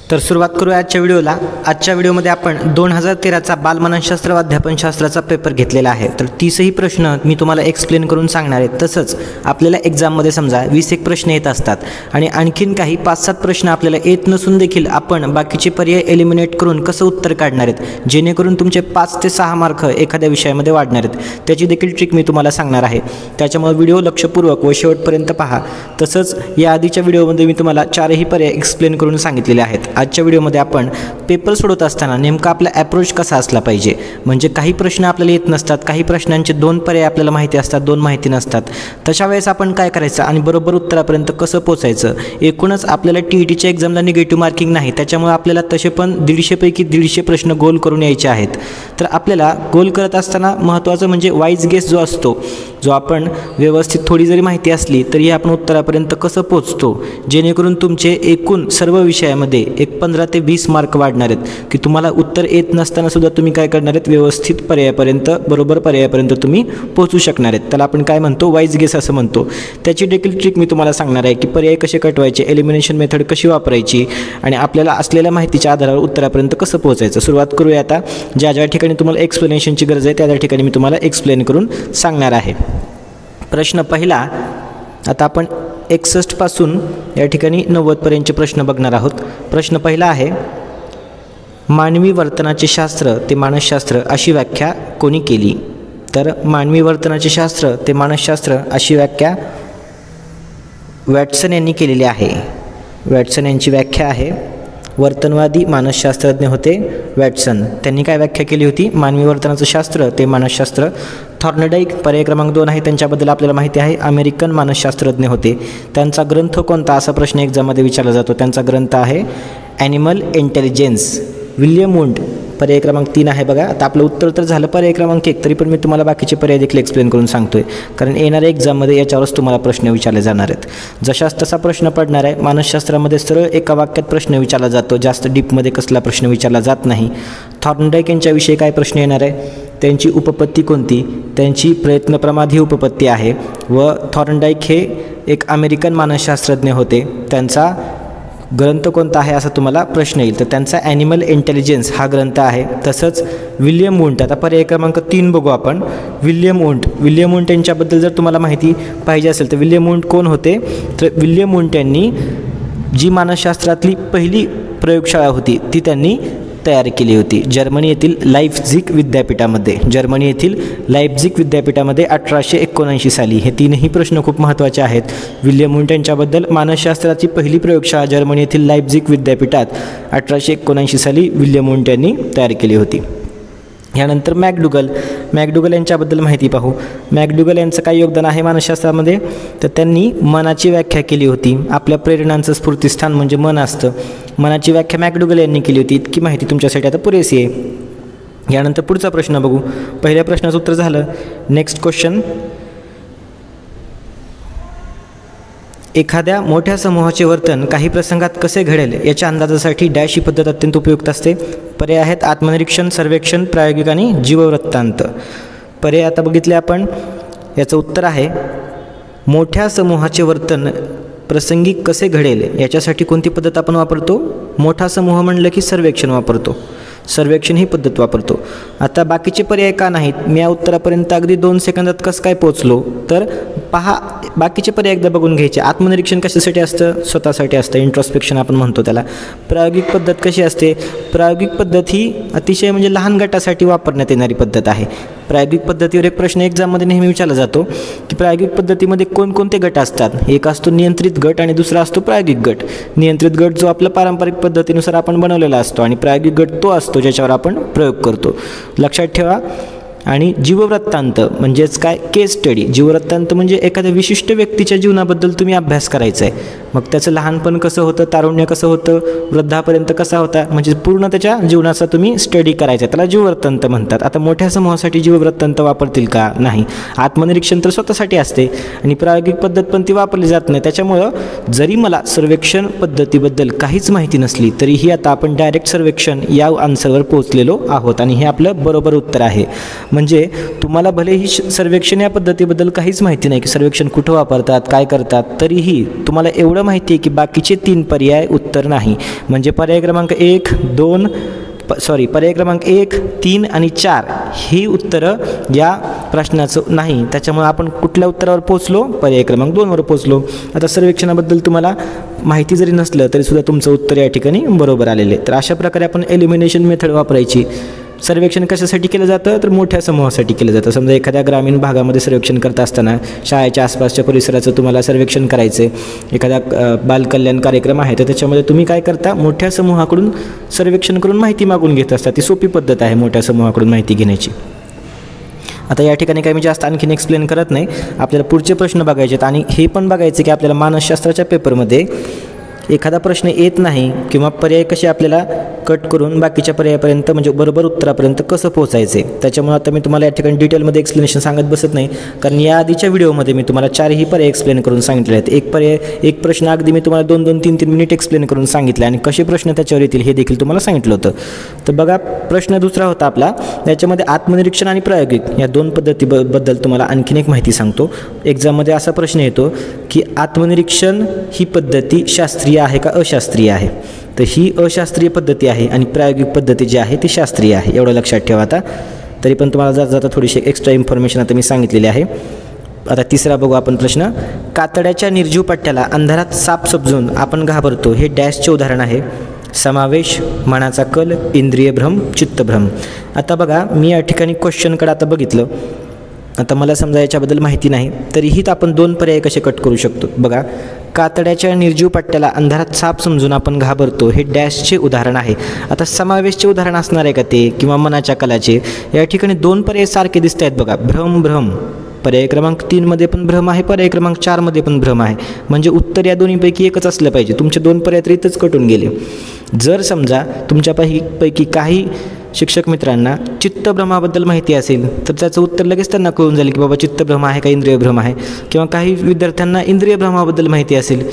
तर सुरुवात करूया आजच्या व्हिडिओला। आजच्या व्हिडिओमध्ये आपण 2013चा बालमानसशास्त्र व अध्यापनशास्त्राचा पेपर घेतलेला आहे। तर 30ही प्रश्न मी तुम्हाला एक्सप्लेन करून सांगणार आहे। तसंच आपल्याला एग्जाममध्ये समजा 20 प्रश्न येत असतात आणि आणखीन काही 5-7 प्रश्न आपल्याला येत नसून देखील आपण बाकीचे पर्याय एलिमिनेट करून कसं उत्तर काढणार आहेत जेणेकरून तुमचे 5 ते 6 मार्क एखाद्या विषयामध्ये वाढणार आहेत, त्याची देखील ट्रिक मी तुम्हाला सांगणार आहे। त्याच्यामुळे व्हिडिओ लक्षपूर्वक व शेवटपर्यंत पहा। तसंच या आधीच्या व्हिडिओमध्ये मी तुम्हाला 4ही पर्याय एक्सप्लेन करून सांगितलेले आहेत। आजच्या व्हिडिओमध्ये आपण पेपर सोडवत असताना नेमका आपला अप्रोच कसा असला पाहिजे, म्हणजे काही प्रश्न आपल्याला येत नसतात, काही प्रश्नांचे 2 पर्याय आपल्याला माहिती असतात, 2 माहिती नसतात। तशा वेळेस आपण काय करायचं आणि बरोबर उत्तरापर्यंत कसं पोहोचायचं। एकूणच आपल्याला टीईटीच्या एक्झामला निगेटिव्ह मार्किंग नाही, त्याच्यामुळे आपल्याला तसे पण 150 पैकी 150 प्रश्न गोल करून यायचे आहेत। तर आपल्याला गोल करत असताना महत्त्वाचं म्हणजे वाईज गेस जो असतो, जो आपण व्यवस्थित थोडी जरी माहिती असली तरी आपण उत्तरापर्यंत कसं पोहोचतो, जेणेकरून तुमचे एकूण सर्व विषयामध्ये 15 ते 20 मार्क वाढणार आहेत की तुम्हाला उत्तर येत नसताना सुद्धा तुम्ही काय करणार आहेत, व्यवस्थित पर्यायापर्यंत बरोबर पर्यायापर्यंत तुम्ही पोहोचू शकणार आहेत। त्याला आपण काय म्हणतो, वाईज गेस असं म्हणतो। त्याची देखील ट्रिक मी तुम्हाला सांगणार आहे की पर्याय कसे कटवायचे, एलिमिनेशन मेथड कशी वापरायची आणि आपल्याला असलेल्या माहितीच्या आधारावर उत्तरापर्यंत कसं पोहोचायचं। सुरुवात करूया आता। ज्या ज्या ठिकाणी तुम्हाला एक्सप्लेनेशनची गरज आहे त्या त्या ठिकाणी मी तुम्हाला एक्सप्लेन करून सांगणार आहे। प्रश्न पहिला, आता आपण 61 पासून या ठिकाणी 90 पर्यंतचे प्रश्न बघणार आहोत। प्रश्न पहिला आहे, मानवी वर्तनाचे शास्त्र ते मानसशास्त्र अशी व्याख्या कोणी केली। तर मानवी वर्तनाचे शास्त्र ते मानसशास्त्र अशी व्याख्या वॅटसन यांनी केलेली आहे। वॅटसन यांची व्याख्या आहे। वर्तनवादी मानसशास्त्रज्ञ होते वॅटसन। त्यांनी काय व्याख्या केली होती, मानवी वर्तनाचं शास्त्र ते मानसशास्त्र। थॉर्नडाईक पर्याय क्रमांक 2 आहे, त्यांच्याबद्दल आपल्याला माहिती आहे, अमेरिकन मानसशास्त्रज्ञ होते। त्यांचा ग्रंथ कोणता असा प्रश्न एक्झाममध्ये विचारला जातो। त्यांचा ग्रंथ आहे ॲनिमल इंटेलिजन्स। विल्यम वुंड पर्याय क्रमांक 3 आहे बघा। आता आपलं उत्तर तर झालं पर्याय क्रमांक 1, तरी पण मी तुम्हाला बाकीचे पर्याय देखील एक्सप्लेन करून सांगतोय, कारण येणाऱ्या एक्झाममध्ये याच्यावरच तुम्हाला प्रश्न विचारले जाणार आहेत। जशास तसा प्रश्न पडणार आहे। मानसशास्त्रामध्ये सरळ एका वाक्यात प्रश्न विचारला जातो, जास्त डीपमध्ये कसला प्रश्न विचारला जात नाही। थॉर्नडाईक यांच्याविषयी काय प्रश्न येणार आहे, त्यांची उपपत्ती कोणती, त्यांची प्रयत्नप्रमाद ही उपपत्ती आहे व थॉर्नडाईक हे एक अमेरिकन मानसशास्त्रज्ञ होते। त्यांचा ग्रंथ कोणता आहे असा तुम्हाला प्रश्न येईल, तर त्यांचा ॲनिमल इंटेलिजन्स हा ग्रंथ आहे। तसंच विल्यम वुंट, आता पर्याय क्रमांक 3 बघू आपण। विल्यम वुंट यांच्याबद्दल जर तुम्हाला माहिती पाहिजे असेल तर विल्यम वुंट कोण होते, तर विल्यम वुंट यांनी जी मानसशास्त्रातली पहिली प्रयोगशाळा होती ती त्यांनी तयार केली होती जर्मनी येथील लाइप्झिग विद्यापीठामध्ये। जर्मनी येथील लाइप्झिग विद्यापीठामध्ये 1879 साली। हे 3ही प्रश्न खूप महत्त्वाचे आहेत। विल्यम वुंट यांच्याबद्दल यांच्याबद्दल पहिली प्रयोगशाळा जर्मनी येथील लाइप्झिग विद्यापीठात 1879 साली विल्यम वुंट यांनी तयार केली होती। यानंतर मॅकडुगल यांच्याबद्दल माहिती पाहू। मॅकडुगल यांचं काय योगदान आहे मानसशास्त्रामध्ये, तर त्यांनी मनाची व्याख्या केली होती। आपल्या प्रेरणांचं स्फूर्तिस्थान म्हणजे मन असतं, मनाची व्याख्या मॅकडुगल यांनी केली होती। इतकी माहिती तुमच्यासाठी आता पुरेशी आहे। यानंतर पुढचा प्रश्न बघू। पहिल्या प्रश्नाचं उत्तर झालं। नेक्स्ट क्वेश्चन, एखाद्या मोठ्या समूहाचे वर्तन काही प्रसंगात कसे घडेल याच्या अंदाजासाठी डॅश ही पद्धत अत्यंत उपयुक्त असते। पर्याय आहेत आत्मनिरीक्षण, सर्वेक्षण, प्रायोगिक आणि जीववृत्तांत। पर्याय आता बघितले आपण, याचं उत्तर आहे मोठ्या समूहाचे वर्तन प्रसंगी कसे घडेल याच्यासाठी कोणती पद्धत आपण वापरतो, मोठा समूह म्हणलं की सर्वेक्षण वापरतो, सर्वेक्षण ही पद्धत वापरतो। आता बाकीचे पर्याय का नाहीत, मी या उत्तरापर्यंत अगदी 2 सेकंदात कसं काय पोहोचलो, तर पहा बाकीचे पर्याय एकदा बघून घ्यायचे। आत्मनिरीक्षण कशासाठी असतं, स्वतःसाठी असतं, इंट्रोस्पेक्शन आपण म्हणतो त्याला। प्रायोगिक पद्धत कशी असते, प्रायोगिक पद्धत ही अतिशय म्हणजे लहान गटासाठी वापरण्यात येणारी पद्धत आहे। प्रायोगिक पद्धतीवर एक प्रश्न एक्झाममध्ये नेहमी विचारला जातो की प्रायोगिक पद्धतीमध्ये कोणकोणते गट असतात। एक असतो नियंत्रित गट आणि दुसरा असतो प्रायोगिक गट। नियंत्रित गट जो आपल्या पारंपरिक पद्धतीनुसार आपण बनवलेला असतो आणि प्रायोगिक गट तो असतो ज्याच्यावर आपण प्रयोग करतो, लक्षात ठेवा। आणि जीववृत्तांत म्हणजेच काय, केस स्टडी। जीववृत्तांत म्हणजे एखाद्या विशिष्ट व्यक्तीच्या जीवनाबद्दल तुम्ही अभ्यास करायचा आहे, मग त्याचं लहानपण कसं होतं, तारुण्य कसं होतं, वृद्धापर्यंत कसा होता, म्हणजे पूर्ण त्याच्या जीवनाचा तुम्ही स्टडी करायचा आहे, त्याला जीववृत्तांत म्हणतात। आता मोठ्या समूहासाठी जीववृत्तांत वापरतील का, नाही। आत्मनिरीक्षण तर स्वतःसाठी असते आणि प्रायोगिक पद्धत पण ती वापरली जात नाही। त्याच्यामुळं जरी मला सर्वेक्षण पद्धतीबद्दल काहीच माहिती नसली तरीही आता आपण डायरेक्ट सर्वेक्षण या आन्सरवर पोहोचलेलो आहोत आणि हे आपलं बरोबर उत्तर आहे। म्हणजे तुम्हाला भलेही सर्वेक्षण या पद्धतीबद्दल काहीच माहिती नाही की सर्वेक्षण कुठं वापरतात, काय करतात, तरीही तुम्हाला एवढं एवढं माहिती आहे की बाकीचे 3 पर्याय उत्तर नाही. म्हणजे पर्याय क्रमांक 1, 2 पर्याय क्रमांक 1, 3 आणि 4 ही उत्तरं या प्रश्नाचं नाही. त्याच्यामुळे आपण कुठल्या उत्तरावर पोहोचलो? पर्याय क्रमांक 2वर पोहोचलो. आता सर्वेक्षणाबद्दल तुम्हाला माहिती जरी नसलं तरीसुद्धा तुमचं उत्तर या ठिकाणी बरोबर आलेलं आहे. तर अशा प्रकारे आपण एलिमिनेशन मेथड वापरायची. सर्वेक्षण कशासाठी केलं जातं? तर मोठ्या समूहासाठी केलं जातं. समजा एखाद्या ग्रामीण भागामध्ये सर्वेक्षण करत असताना शाळेच्या आसपासच्या परिसराचं तुम्हाला सर्वेक्षण करायचं आहे, एखादा बालकल्याण कार्यक्रम आहे, तर त्याच्यामध्ये तुम्ही काय करता? मोठ्या समूहाकडून सर्वेक्षण करून माहिती मागून घेत असता. ती सोपी पद्धत आहे मोठ्या समूहाकडून माहिती घेण्याची. आता या ठिकाणी काही मी जास्त आणखीन एक्सप्लेन करत नाही. आपल्याला पुढचे प्रश्न बघायचे आहेत आणि हे पण बघायचे की आपल्याला मानसशास्त्राच्या पेपरमध्ये एखादा प्रश्न येत नाही किंवा पर्याय कसे आपल्याला कट करून बाकीच्या पर्यायापर्यंत म्हणजे बरोबर उत्तरापर्यंत कसं पोहोचायचे. त्याच्यामुळे आता मी तुम्हाला या ठिकाणी डिटेलमध्ये एक्सप्लेनेशन सांगत बसत नाही, कारण या आधीच्या व्हिडिओमध्ये मी तुम्हाला 4ही पर्याय एक्सप्लेन करून सांगितले आहेत. एक प्रश्न अगदी मी तुम्हाला 2-2, 3-3 मिनिट एक्सप्लेन करून सांगितले आणि कसे प्रश्न त्याच्यावर येतील हे देखील तुम्हाला सांगितलं होतं. तर बघा, प्रश्न दुसरा होता आपला, त्याच्यामध्ये आत्मनिरीक्षण आणि प्रायोगिक या 2 पद्धतीबद्दल तुम्हाला आणखीन एक माहिती सांगतो. एक्झाममध्ये असा प्रश्न येतो की आत्मनिरीक्षण ही पद्धती शास्त्रीय आहे का अशास्त्रीय आहे? तर ही अशास्त्रीय पद्धती आहे आणि प्रायोगिक पद्धती जी आहे ती शास्त्रीय आहे. एवढं लक्षात ठेवा. आता तरी पण तुम्हाला जाता जाता थोडीशी एक्स्ट्रा इन्फॉर्मेशन आता मी सांगितलेली आहे. आता तिसरा बघू आपण प्रश्न. कातड्याच्या निर्जीव पट्ट्याला अंधारात साप समजून आपण घाबरतो हे डॅशचे उदाहरण आहे. समावेश, मनाचा कल, इंद्रिय भ्रम, चित्तभ्रम. आता बघा, मी या ठिकाणी क्वेश्चनकडे आता बघितलं. आता मला समजा याच्याबद्दल माहिती नाही, तरीही आपण 2 पर्याय कसे कट करू शकतो. बघा, कातड्याच्या निर्जीव पट्ट्याला अंधारात साप समजून आपण घाबरतो हे डॅशचे उदाहरण आहे. आता समावेशचे उदाहरण असणार आहे का ते, किंवा मनाच्या कलाचे? या ठिकाणी 2 पर्याय सारखे दिसत आहेत बघा. भ्रम भ्रम, पर्याय क्रमांक 3 मध्ये पण भ्रम आहे, पर्याय क्रमांक 4 मध्ये पण भ्रम आहे. म्हणजे उत्तर या दोन्हीपैकी एकच असलं पाहिजे. तुमचे 2 पर्याय तर इथंच कटून गेले. जर समजा तुमच्यापैकी काही शिक्षक मित्रांना चित्तभ्रमाबद्दल माहिती असेल तर त्याचं उत्तर लगेच त्यांना कळून जाईल की बाबा चित्तभ्रम आहे का इंद्रिय भ्रम आहे, किंवा काही विद्यार्थ्यांना इंद्रिय भ्रमाबद्दल माहिती असेल.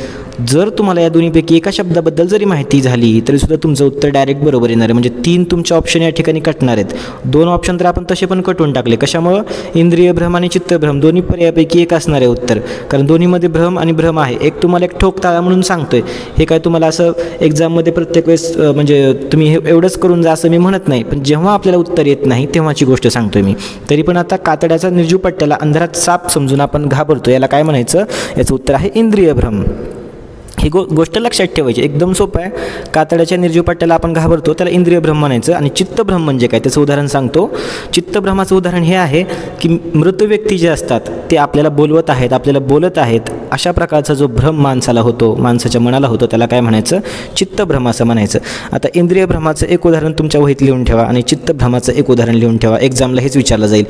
जर तुम्हाला या दोन्हीपैकी एका शब्दाबद्दल जरी माहिती झाली तरीसुद्धा तुमचं उत्तर डायरेक्ट बरोबर येणार आहे. म्हणजे 3 तुमचे ऑप्शन या ठिकाणी कटणार आहेत. 2 ऑप्शन तर आपण तसे पण कटवून टाकले. कशामुळं? इंद्रिय भ्रम आणि चित्तभ्रम दोन्ही पर्यायापैकी एक असणार आहे उत्तर, कारण दोन्हीमध्ये भ्रम आणि भ्रम आहे. एक तुम्हाला एक ठोकताळा म्हणून सांगतोय. हे काय तुम्हाला असं एक्झाममध्ये प्रत्येक वेळेस म्हणजे तुम्ही हे एवढंच करून जा असं मी म्हणत नाही, पण जेव्हा आपल्याला उत्तर येत नाही तेव्हाची गोष्ट सांगतोय मी. तरी पण आता कातड्याचा निर्जीव पट्ट्याला अंधारात साप समजून आपण घाबरतो, याला काय म्हणायचं? याचं उत्तर आहे इंद्रिय भ्रम. ही गोष्ट लक्षात ठेवायची, एकदम सोपं आहे. कातड्याच्या निर्जीव पट्ट्याला आपण घाबरतो त्याला इंद्रिय भ्रम म्हणायचं. आणि चित्तभ्रम म्हणजे काय त्याचं उदाहरण सांगतो. चित्तभ्रमाचं उदाहरण हे आहे की मृत व्यक्ती जे असतात ते आपल्याला बोलवत आहेत, आपल्याला बोलत आहेत, अशा प्रकारचा जो भ्रम माणसाला होतो, माणसाच्या मनाला होतो, त्याला काय म्हणायचं? चित्तभ्रम असं म्हणायचं. आता इंद्रिय भ्रमाचं एक उदाहरण तुमच्या वहीत लिहून ठेवा आणि चित्तभ्रमाचं एक उदाहरण लिहून ठेवा. एक्झामला हेच विचारलं जाईल.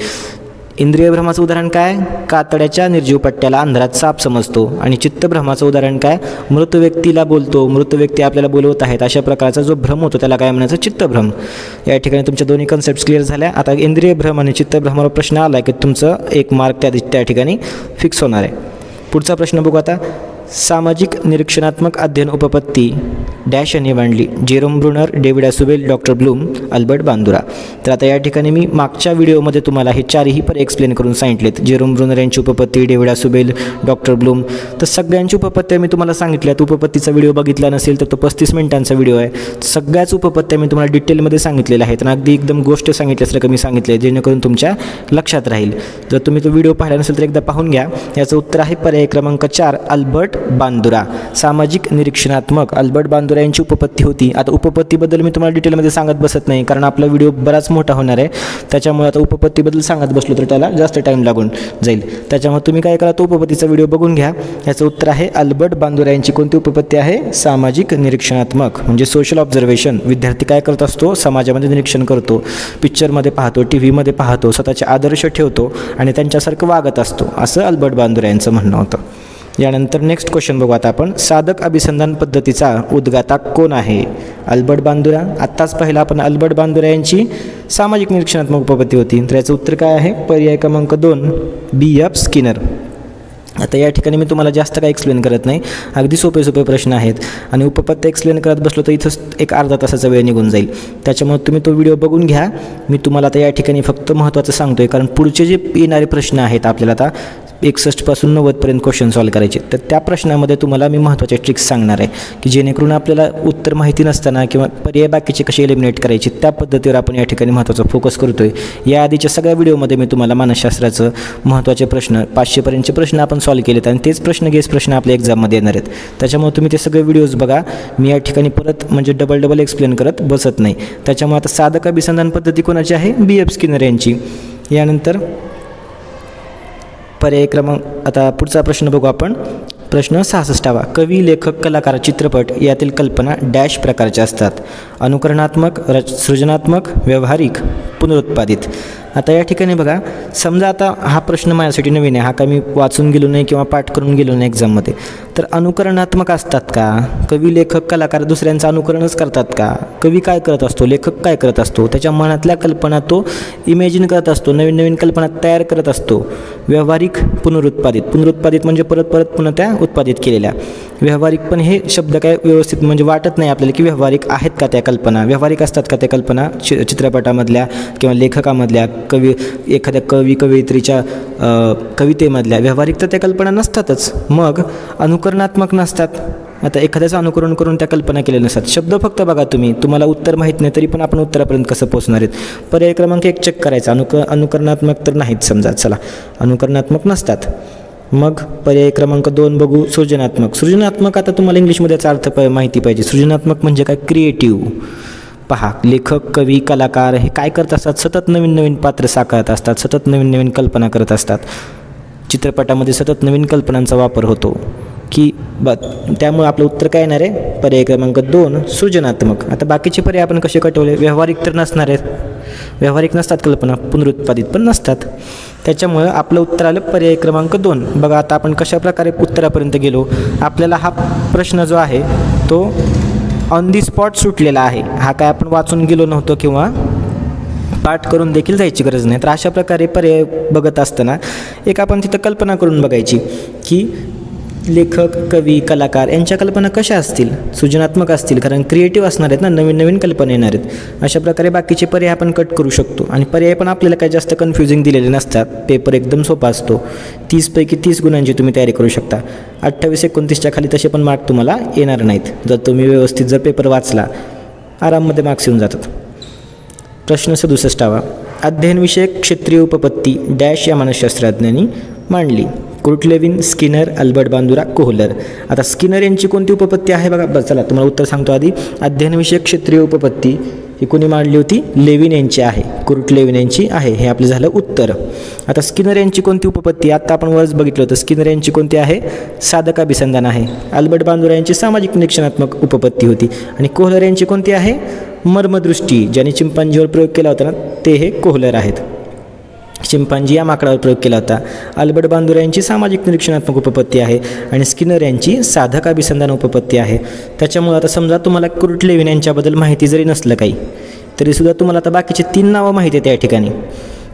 इंद्रिय भ्रमाचं उदाहरण काय? कातड्याच्या निर्जीव पट्ट्याला अंधारात साप समजतो. आणि चित्तभ्रमाचं उदाहरण काय? मृत व्यक्तीला बोलतो, मृत व्यक्ती आपल्याला बोलवत आहेत, अशा प्रकारचा जो भ्रम होतो त्याला काय म्हणायचं? चित्तभ्रम. या ठिकाणी तुमच्या दोन्ही कन्सेप्ट क्लिअर झाल्या. आता इंद्रिय भ्रम आणि चित्तभ्रमावर प्रश्न आला की तुमचं 1 मार्क त्या ठिकाणी फिक्स होणार आहे. पुढचा प्रश्न बघू आता. सामाजिक निरीक्षणात्मक अध्ययन उपपत्ती डॅश यांनी मांडली. Jerome Bruner, David Ausubel, doctor Bloom, Albert Bandura. तर आता या ठिकाणी मी मागच्या व्हिडिओमध्ये तुम्हाला हे 4ही पर्याय एक्सप्लेन करून सांगितलेत. जेरोम ब्रुनर यांची उपपत्ती, डेव्हिड असुबेल, डॉक्टर ब्लूम. तर सगळ्यांची उपपत्त्या मी तुम्हाला सांगितल्यात. उपपत्तीचा व्हिडिओ बघितला नसेल तर तो 35 मिनिटांचा व्हिडिओ आहे. सगळ्याच उपपत्त्या मी तुम्हाला डिटेलमध्ये सांगितलेल्या आहेत आणि अगदी एकदम गोष्ट सांगितल्यासारखं मी सांगितलं आहे, जेणेकरून तुमच्या लक्षात राहील. जर तुम्ही तो व्हिडिओ पाहिला नसेल तर एकदा पाहून घ्या. याचं उत्तर आहे पर्याय क्रमांक 4, अल्बर्ट बांदुरा. सामाजिक निरीक्षणात्मक अल्बर्ट बांदुरा यांची उपपत्ती होती. आता उपपत्तीबद्दल मी तुम्हाला डिटेलमध्ये सांगत बसत नाही, कारण आपला व्हिडिओ बराच मोठा होणार आहे. त्याच्यामुळे आता उपपत्तीबद्दल सांगत बसलो तर त्याला जास्त टाईम लागून जाईल. त्याच्यामुळे तुम्ही काय करा, तो उपपत्तीचा व्हिडिओ बघून घ्या. याचं उत्तर आहे अल्बर्ट बांदुरा यांची कोणती उपपत्ती आहे? सामाजिक निरीक्षणात्मक. म्हणजे सोशल ऑब्झर्वेशन. विद्यार्थी काय करत असतो? समाजामध्ये निरीक्षण करतो, पिक्चरमध्ये पाहतो, TV मध्ये पाहतो, स्वतःचे आदर्श ठेवतो आणि त्यांच्यासारखं वागत असतो, असं अल्बर्ट बांदुरा यांचं म्हणणं होतं. यानंतर नेक्स्ट क्वेश्चन बघू आता आपण. साधक अभिसंधान पद्धतीचा उद्गाता कोण आहे? Albert Bandura. आत्ताच पाहिलं आपण अल्बर्ट बांदुरा यांची सामाजिक निरीक्षणात्मक उपपत्ती होती. तर याचं उत्तर काय आहे? पर्याय क्रमांक 2, B.F. स्किनर. आता या ठिकाणी मी तुम्हाला जास्त काय एक्सप्लेन करत नाही, अगदी सोपे प्रश्न आहेत आणि उपपत्ती एक्सप्लेन करत बसलो तर इथंच 1-अर्धा तासाचा वेळ निघून जाईल. त्याच्यामुळे तुम्ही तो व्हिडिओ बघून घ्या. मी तुम्हाला आता या ठिकाणी फक्त महत्त्वाचं सांगतो आहे, कारण पुढचे जे येणारे प्रश्न आहेत आपल्याला आता 61 90पर्यंत क्वेश्चन सॉल्व करायचे. तर त्या प्रश्नामध्ये तुम्हाला मी महत्त्वाचे ट्रिक्स सांगणार आहे की जेणेकरून आपल्याला उत्तर माहिती नसताना किंवा पर्याय बाकीचे कसे एलिमिनेट करायचे त्या पद्धतीवर आपण या ठिकाणी महत्त्वाचा फोकस करतो आहे. या आधीच्या सगळ्या व्हिडिओमध्ये मी तुम्हाला मानसशास्त्राचं महत्त्वाचे प्रश्न 500पर्यंतचे प्रश्न आपण सॉल्व केलेत आणि तेच गेस प्रश्न आपल्या एक्झाममध्ये येणार आहेत. त्याच्यामुळे तुम्ही ते सगळे व्हिडिओज बघा. मी या ठिकाणी परत म्हणजे डबल एक्सप्लेन करत बसत नाही. त्याच्यामुळे आता साधक अभिसंधान पद्धती कोणाची आहे? B.F. स्किनर यांची. यानंतर पर्याय क्रमांक, आता पुढचा प्रश्न बघू आपण. प्रश्न 66वा. कवी, लेखक, कलाकार, चित्रपट यातील कल्पना डॅश प्रकारच्या असतात? अनुकरणात्मक, सृजनात्मक, व्यावहारिक, पुनरुत्पादित. आता या ठिकाणी बघा, समजा आता हा प्रश्न माझ्यासाठी नवीन आहे, हा काय मी वाचून गेलो नाही किंवा पाठ करून गेलो नाही एक्झाममध्ये. तर अनुकरणात्मक असतात का? कवी, लेखक, कलाकार दुसऱ्यांचं अनुकरणच करतात का? कवी काय करत असतो, लेखक काय करत असतो, त्याच्या मनातल्या कल्पना तो इमॅजिन करत असतो, नवीन नवीन कल्पना तयार करत असतो. व्यावहारिक, पुनरुत्पादित. पुनरुत्पादित म्हणजे परत पुन्हा त्या उत्पादित केलेल्या. व्यावहारिक पण हे शब्द काय व्यवस्थित म्हणजे वाटत नाही आपल्याला की व्यावहारिक आहेत का त्या कल्पना, व्यावहारिक असतात का त्या कल्पना चित्रपटामधल्या किंवा लेखकामधल्या, एखाद्या कवयित्रीच्या कवितेमधल्या. व्यावहारिक तर त्या कल्पना नसतातच, मग अनुकरणात्मक नसतात. आता एखाद्याचं अनुकरण करून त्या कल्पना केलेल्या नसतात. शब्द फक्त बघा तुम्हाला उत्तर माहीत नाही तरी पण आपण उत्तरापर्यंत कसं पोहोचणार आहेत. पर्याय क्रमांक 1 चेक करायचा. अनुकरणात्मक तर नाहीत समजा, चला अनुकरणात्मक नसतात. मग पर्याय क्रमांक 2 बघू. सृजनात्मक आता तुम्हाला इंग्लिशमध्ये याचा अर्थ माहिती पाहिजे. सृजनात्मक म्हणजे काय? क्रिएटिव्ह. पहा, लेखक, कवी, कलाकार हे काय करत असतात? सतत नवीन नवीन पात्र साकारत असतात, सतत नवीन नवीन कल्पना करत असतात. चित्रपटामध्ये सतत नवीन कल्पनांचा वापर होतो की त्यामुळे आपलं उत्तर काय येणार आहे? पर्याय क्रमांक 2 सृजनात्मक. आता बाकीचे पर्याय आपण कसे कटवले? व्यावहारिक तर नसणार आहेत, व्यावहारिक नसतात कल्पना, पुनरुत्पादित पण नसतात. त्याच्यामुळं आपलं उत्तर आलं पर्याय क्रमांक 2. बघा आता आपण कशा प्रकारे उत्तरापर्यंत गेलो. आपल्याला हा प्रश्न जो आहे तो ऑन दी स्पॉट सुटलेला आहे. हा काय आपण वाचून गेलो नव्हतो किंवा पाठ करून देखील जायची गरज नाही. तर अशा प्रकारे पर्याय बघत असताना एक आपण तिथं कल्पना करून बघायची की लेखक, कवी, कलाकार यांच्या कल्पना कशा असतील? सृजनात्मक असतील, कारण क्रिएटिव्ह असणार आहेत ना, नवीन नवीन कल्पना येणार आहेत. अशा प्रकारे बाकीचे पर्याय आपण कट करू शकतो आणि पर्याय पण आपल्याला काही जास्त कन्फ्युजिंग दिलेले नसतात. पेपर एकदम सोपा असतो. 30 पैकी 30 गुणांची तुम्ही तयारी करू शकता. 28-29च्या खाली तसे पण मार्क तुम्हाला येणार नाहीत. जर तुम्ही व्यवस्थित जर पेपर वाचला, आराममध्ये मार्क्स येऊन जातात. प्रश्न 67वा. अध्ययनविषयक क्षेत्रीय उपपत्ती डॅश या मानसशास्त्रज्ञांनी मांडली? कुर्टलेविन, स्किनर, अल्बर्ट बांदुरा, कोहलर. आता स्किनर यांची कोणती उपपत्ती आहे बघा. बरं चला तुम्हाला उत्तर सांगतो आधी. अध्ययनविषयक क्षेत्रीय उपपत्ती ही कोणी मांडली होती? लेविन यांची आहे, कुर्टलेविन यांची आहे. हे आपलं झालं उत्तर. आता स्किनर यांची कोणती उपपत्ती? आता आपण वरच बघितलं होतं. स्किनर यांची कोणती आहे? साधक अभिसंधान आहे. अल्बर्ट बांदुरा यांची सामाजिक निरीक्षणात्मक उपपत्ती होती. आणि कोहलर यांची कोणती आहे? मर्मदृष्टी. ज्यांनी चिंपांजीवर प्रयोग केला होता ना, ते हे कोहलर आहेत. चिंपांजी या माकडावर प्रयोग केला होता. अल्बर्ट बांदुरा यांची सामाजिक निरीक्षणात्मक उपपत्ती आहे आणि स्किनर यांची साधक अभिसंधान उपपत्ती आहे. त्याच्यामुळे आता समजा तुम्हाला कुर्टलेविन यांच्याबद्दल माहिती जरी नसलं काही तरीसुद्धा तुम्हाला आता बाकीचे 3 नावं माहिती आहेत. या ठिकाणी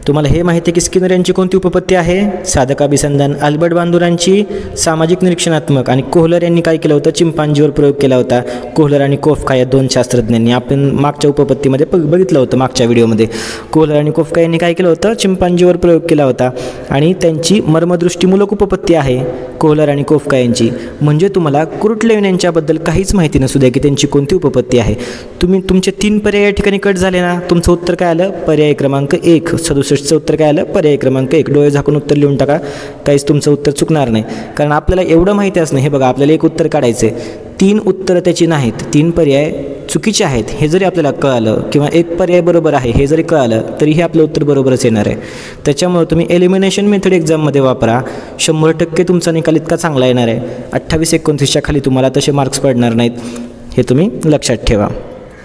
तुम्हाला हे माहिती आहे की स्किनर यांची कोणती उपपत्ती आहे? साधक अभिसंधान. अल्बर्ट बांदुरांची सामाजिक निरीक्षणात्मक. आणि कोहलर यांनी काय केलं होतं? चिंपांजीवर प्रयोग केला होता. कोहलर आणि कोफ्का या 2 शास्त्रज्ञांनी आपण मागच्या उपपत्तीमध्ये बघितलं होतं. मागच्या व्हिडिओमध्ये कोहलर आणि कोफ्का यांनी काय केलं होतं? चिंपांजीवर प्रयोग केला होता आणि त्यांची मर्मदृष्टीमूलक उपपत्ती आहे कोहलर आणि कोफ्का यांची. म्हणजे तुम्हाला कुर्टलेविन यांच्याबद्दल काहीच माहिती नसू द्या की त्यांची कोणती उपपत्ती आहे. तुमचे 3 पर्याय या ठिकाणी कट झाले ना, तुमचं उत्तर काय आलं? पर्याय क्रमांक 1. 67चं उत्तर काय आलं? पर्याय क्रमांक 1. डोळे झाकून उत्तर लिहून टाका, काहीच तुमचं उत्तर चुकणार नाही. कारण आपल्याला एवढं माहिती असणं, हे बघा आपल्याला एक उत्तर काढायचं आहे, 3 उत्तरं त्याची नाहीत, 3 पर्याय चुकीचे आहेत हे जरी आपल्याला कळालं किंवा एक पर्याय बरोबर आहे हे जरी कळालं तरीही आपलं उत्तर बरोबरच येणार आहे. त्याच्यामुळे तुम्ही एलिमिनेशन मेथड एक्झाममध्ये वापरा. 100% तुमचा निकाल इतका चांगला येणार आहे. 28-29च्या खाली तुम्हाला तसे मार्क्स पडणार नाहीत, हे तुम्ही लक्षात ठेवा.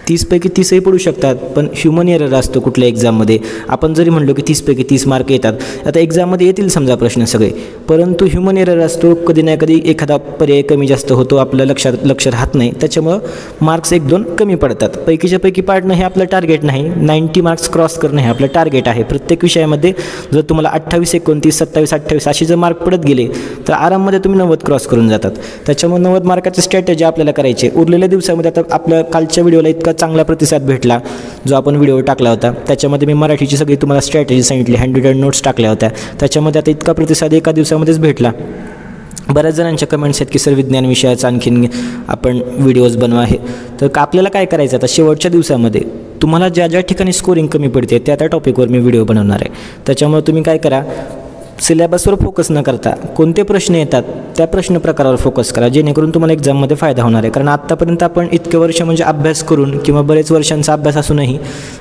30 पैकी 30ही पडू शकतात, पण ह्युमन एरर असतो कुठल्या एक्झाममध्ये. आपण जरी म्हणलो की 30 पैकी 30 मार्क येतात, आता एक्झाममध्ये येतील समजा प्रश्न सगळे, परंतु ह्युमन एरर असतो. कधी ना कधी एखादा पर्याय कमी जास्त होतो, आपलं लक्ष राहत नाही, त्याच्यामुळं मार्क्स 1-2 कमी पडतात. पैकीच्या पैकी पाडणं हे आपलं टार्गेट नाही. 90 मार्क्स क्रॉस करणं हे आपलं टार्गेट आहे. प्रत्येक विषयामध्ये जर तुम्हाला 28, 29, 27, 28 असे जर मार्क पडत गेले तर आराममध्ये तुम्ही 90 क्रॉस करून जातात. त्याच्यामुळे 90 मार्काची स्ट्रॅटेजी आपल्याला करायची. उरलेल्या दिवसामध्ये आता आपल्या कालच्या व्हिडिओला इतका चांगला प्रतिसाद भेटला. जो आपण व्हिडिओ टाकला होता त्याच्यामध्ये मी मराठीची सगळी तुम्हाला स्ट्रॅटेजी सांगितली, हँडरिटन नोट्स टाकल्या होत्या. त्याच्यामध्ये आता इतका प्रतिसाद एका दिवसामध्येच भेटला. बऱ्याच जणांच्या कमेंट्स आहेत की सर विज्ञान विषयाचा आणखीन आपण व्हिडिओज बनवा आहे. तर आपल्याला काय करायचं आता शेवटच्या दिवसामध्ये तुम्हाला ज्या ज्या ठिकाणी स्कोरिंग कमी पडते त्या टॉपिकवर मी व्हिडिओ बनवणार आहे. त्याच्यामुळे तुम्ही काय करा, सिलेबसवर फोकस न करता कोणते प्रश्न येतात त्या प्रश्न प्रकारावर फोकस करा, जेणेकरून तुम्हाला एक्झाममध्ये फायदा होणार आहे. कारण आत्तापर्यंत आपण इतके वर्ष म्हणजे अभ्यास करून किंवा बरेच वर्षांचा अभ्यास असूनही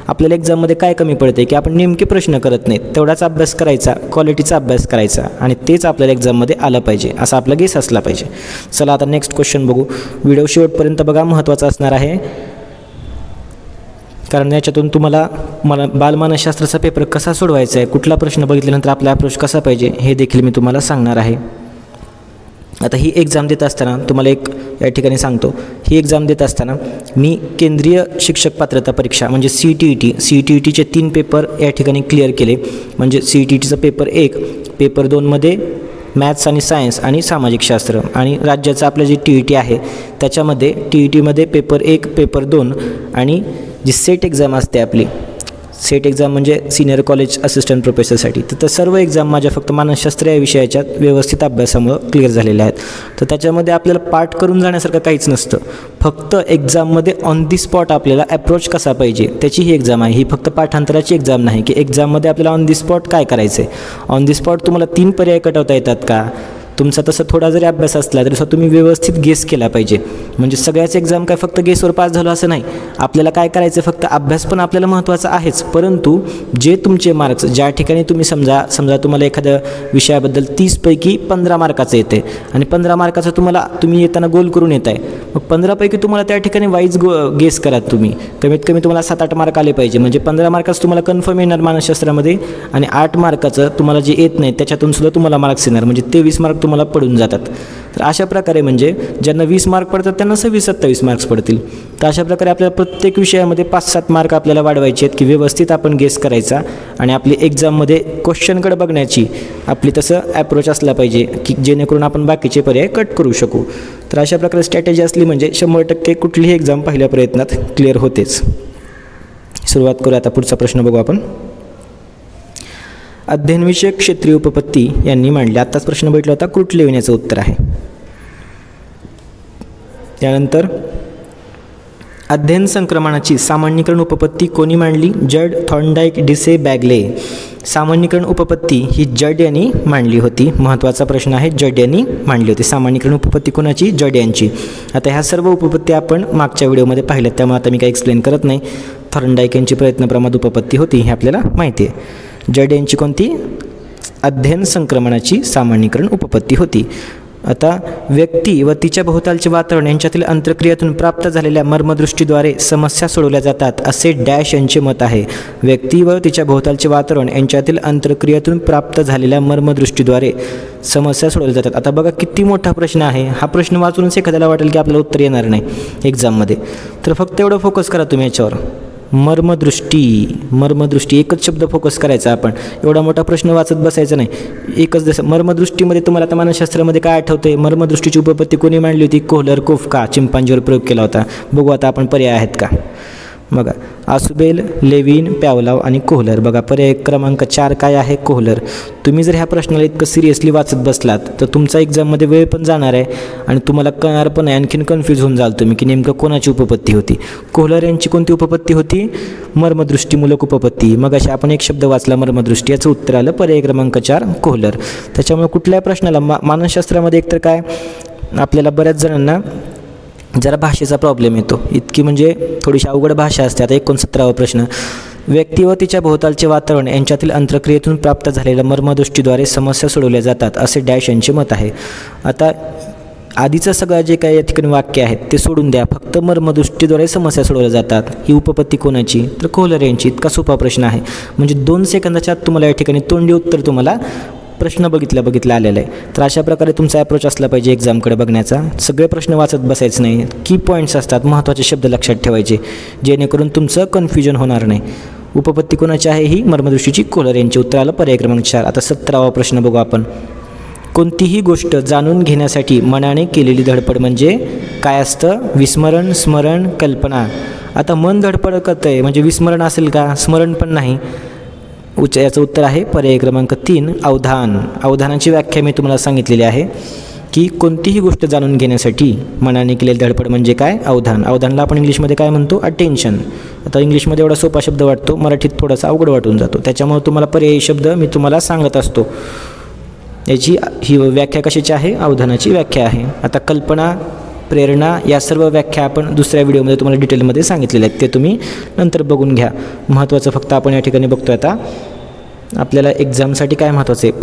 आपल्याला एक्झाममध्ये काय कमी पडते की आपण नेमके प्रश्न करत नाहीत. तेवढाच अभ्यास करायचा, क्वालिटीचा अभ्यास करायचा आणि तेच आपल्याला एक्झाममध्ये आलं पाहिजे असा आपला गेस असला पाहिजे. चला आता नेक्स्ट क्वेश्चन बघू. व्हिडिओ शेवटपर्यंत बघा, महत्त्वाचा असणार आहे. कारण याच्यातून तुम्हाला बालमानसशास्त्राचा पेपर कसा सोडवायचा आहे, कुठला प्रश्न बघितल्यानंतर आपला अप्रोच कसा पाहिजे हे देखील मी तुम्हाला सांगणार आहे. आता ही एक्झाम देत असताना तुम्हाला एक या ठिकाणी सांगतो, ही एक्झाम देत असताना मी केंद्रीय शिक्षक पात्रता परीक्षा म्हणजे CTET 3 पेपर या ठिकाणी क्लिअर केले. म्हणजे CTETचा पेपर 1, पेपर 2मध्ये मॅथ्स आणि सायन्स आणि सामाजिक शास्त्र, आणि राज्याचं आपलं जे TET आहे त्याच्यामध्ये TETमध्ये पेपर 1, पेपर 2 आणि जी सेट एक्झाम असते आपली, सेट एक्झाम म्हणजे सिनियर कॉलेज असिस्टंट प्रोफेसरसाठी, तर सर्व एक्झाम माझ्या फक्त मानसशास्त्र या विषयाच्या व्यवस्थित अभ्यासामुळं क्लिअर झालेल्या आहेत. तर त्याच्यामध्ये आपल्याला पाठ करून जाण्यासारखं काहीच नसतं. फक्त एक्झाममध्ये ऑन दी स्पॉट आपल्याला अप्रोच कसा पाहिजे त्याची ही एक्झाम आहे. ही फक्त पाठांतराची एक्झाम नाही की एक्झाममध्ये आपल्याला ऑन दी स्पॉट काय करायचं आहे. ऑन दी स्पॉट तुम्हाला 3 पर्याय कटवता येतात का, तुमचा तसं थोडा जरी अभ्यास असला तरी सुद्धा तुम्ही व्यवस्थित गेस केला पाहिजे. म्हणजे सगळ्याच एक्झाम काय फक्त गेसवर पास झालो असं नाही. आपल्याला काय करायचं, फक्त अभ्यास पण आपल्याला महत्त्वाचा आहेच, परंतु जे तुमचे मार्क्स ज्या ठिकाणी तुम्ही समजा तुम्हाला एखाद्या विषयाबद्दल 30 पैकी 15 मार्काचं येते आणि 15 मार्काचं तुम्ही येताना गोल करून येत आहे, मग 15 पैकी तुम्हाला त्या ठिकाणी वाईज गेस करा. तुम्ही कमीत कमी तुम्हाला 7-8 मार्क आले पाहिजे. म्हणजे 15 मार्काचं तुम्हाला कन्फर्म येणार मानसशास्त्रामध्ये आणि 8 मार्काचं तुम्हाला जे येत नाही त्याच्यातून सुद्धा तुम्हाला मार्क्स येणार, म्हणजे 23 मार्क तुम्हाला पडून जातात. तर अशा प्रकारे म्हणजे ज्यांना 20 मार्क पडतात त्यांना 26-27 मार्क्स पडतील. तर अशा प्रकारे आपल्याला प्रत्येक विषयामध्ये 5-7 मार्क आपल्याला वाढवायचे आहेत की व्यवस्थित आपण गेस करायचा आणि आपली एक्झाममध्ये क्वेश्चनकडे बघण्याची आपली तसं ॲप्रोच असला पाहिजे की जेणेकरून आपण बाकीचे पर्याय कट करू शकू. तर अशा प्रकारे स्ट्रॅटेजी असली म्हणजे 100% कुठलीही एक्झाम पहिल्या प्रयत्नात क्लिअर होतेच. सुरुवात करूया. आता पुढचा प्रश्न बघू आपण. अध्ययनविषयक क्षेत्रीय उपपत्ती यांनी मांडली. आत्ताच प्रश्न भेटला होता, क्रुटलेव्हिन याचं उत्तर आहे. त्यानंतर अध्ययन संक्रमणाची सामान्यीकरण उपपत्ती कोणी मांडली? जड, थॉर्नडाईक, डिसे, बॅगले. सामान्यीकरण उपपत्ती ही जड यांनी मांडली होती. महत्त्वाचा प्रश्न आहे, जड यांनी मांडली होती. सामान्यीकरण उपपत्ती कोणाची? जड यांची. आता ह्या सर्व उपपत्ती आपण मागच्या व्हिडिओमध्ये पाहिल्यात, त्यामुळे आता मी काही एक्सप्लेन करत नाही. थॉर्नडाईक यांची प्रयत्नप्रमाद उपपत्ती होती हे आपल्याला माहिती आहे. जड यांची कोणती? अध्ययन संक्रमणाची सामान्यीकरण उपपत्ती होती. आता व्यक्ती व तिच्या भोवतालचे वातावरण यांच्यातील अंतर्क्रियेतून प्राप्त झालेल्या मर्मदृष्टीद्वारे समस्या सोडवल्या जातात असे डॅश यांचे मत आहे. व्यक्ती व तिच्या भोवतालचे वातावरण यांच्यातील अंतर्क्रियेतून प्राप्त झालेल्या मर्मदृष्टीद्वारे समस्या सोडवल्या जातात. आता बघा किती मोठा प्रश्न आहे हा. प्रश्न वाचूनच एखाद्याला वाटेल की आपल्याला उत्तर येणार नाही एक्झाममध्ये. तर फक्त एवढं फोकस करा तुम्ही याच्यावर. मर्मदृष्टी एकच शब्द फोकस करायचा. आपण एवढा मोठा प्रश्न वाचत बसायचा नाही. एकच जसं मर्मदृष्टीमध्ये तुम्हाला आता मानसशास्त्रामध्ये काय आठवते? मर्मदृष्टीची उपपत्ती कोणी मांडली होती? कोहलर, कोफका. चिंपांजीवर प्रयोग केला होता. बघू आता आपण पर्याय आहेत का. बघा, आसुबेल, लेविन, पॅवलाव आणि कोहलर. बघा पर्याय क्रमांक 4 काय आहे? कोहलर. तुम्ही जर ह्या प्रश्नाला इतकं सिरियसली वाचत बसलात तर तुमचा एक्झाममध्ये वेळ पण जाणार आहे आणि तुम्हाला कळणार पण आहे, आणखीन कन्फ्यूज होऊन जाल तुम्ही की नेमकं कोणाची उपपत्ती होती. कोहलर यांची कोणती उपपत्ती होती? मर्मदृष्टीमूलक उपपत्ती. मग अशा आपण एक शब्द वाचला मर्मदृष्टी, याचं उत्तर आलं पर्याय क्रमांक 4 कोहलर. त्याच्यामुळे कुठल्याही प्रश्नाला मानसशास्त्रामध्ये एकतर काय आपल्याला बऱ्याच जणांना जरा भाषेचा प्रॉब्लेम येतो. इतकी म्हणजे थोडीशी अवघड भाषा असते. आता 69वा प्रश्न. व्यक्ती व तिच्या भोवतालचे वातावरण यांच्यातील अंतर्क्रियेतून प्राप्त झालेल्या मर्मदृष्टीद्वारे समस्या सोडवल्या जातात असे डॅश यांचे मत आहे. आता आधीचं सगळं जे काही या ठिकाणी वाक्य आहेत ते सोडून द्या. फक्त मर्मदृष्टीद्वारे समस्या सोडवल्या जातात ही उपपत्ती कोणाची? तर कोहलर यांची. इतका सोपा प्रश्न आहे. म्हणजे 2 सेकंदाच्या आत तुम्हाला या ठिकाणी तोंडी उत्तर तुम्हाला प्रश्न बघितला आलेला आहे. तर अशा प्रकारे तुमचा अप्रोच असला पाहिजे एक्झामकडे बघण्याचा. सगळे प्रश्न वाचत बसायचं नाही. की पॉईंट्स असतात, महत्त्वाचे शब्द लक्षात ठेवायचे जेणेकरून तुमचं कन्फ्युजन होणार नाही. उपपत्ती कोणाची आहे? ही मर्मदृष्टीची. कोहलर यांची. उत्तर आलं पर्याय क्रमांक 4. आता 17वा प्रश्न बघू आपण. कोणतीही गोष्ट जाणून घेण्यासाठी मनाने केलेली धडपड म्हणजे काय असतं? विस्मरण, स्मरण, कल्पना. आता मन धडपड करतं आहे म्हणजे विस्मरण असेल का? स्मरण पण नाही. याचं उत्तर आहे पर्याय क्रमांक 3 अवधान. अवधानाची व्याख्या मी तुम्हाला सांगितलेली आहे की कोणतीही गोष्ट जाणून घेण्यासाठी मनाने केलेली धडपड म्हणजे काय? अवधान. अवधानला आपण इंग्लिशमध्ये काय म्हणतो? अटेन्शन. आता इंग्लिशमध्ये एवढा सोपा शब्द वाटतो, मराठीत थोडासा अवघड वाटून जातो, त्याच्यामुळे तुम्हाला पर्यायी शब्द मी तुम्हाला सांगत असतो. याची ही व्याख्या कशाची आहे? अवधानाची व्याख्या आहे. आता कल्पना, प्रेरणा या सर्व व्याख्या आपण दुसऱ्या व्हिडिओमध्ये तुम्हाला डिटेलमध्ये सांगितलेल्या आहेत, ते तुम्ही नंतर बघून घ्या. महत्त्वाचं फक्त आपण या ठिकाणी बघतो आता आपल्याला एक्झामसाठी काय महत्त्वाचं आहे?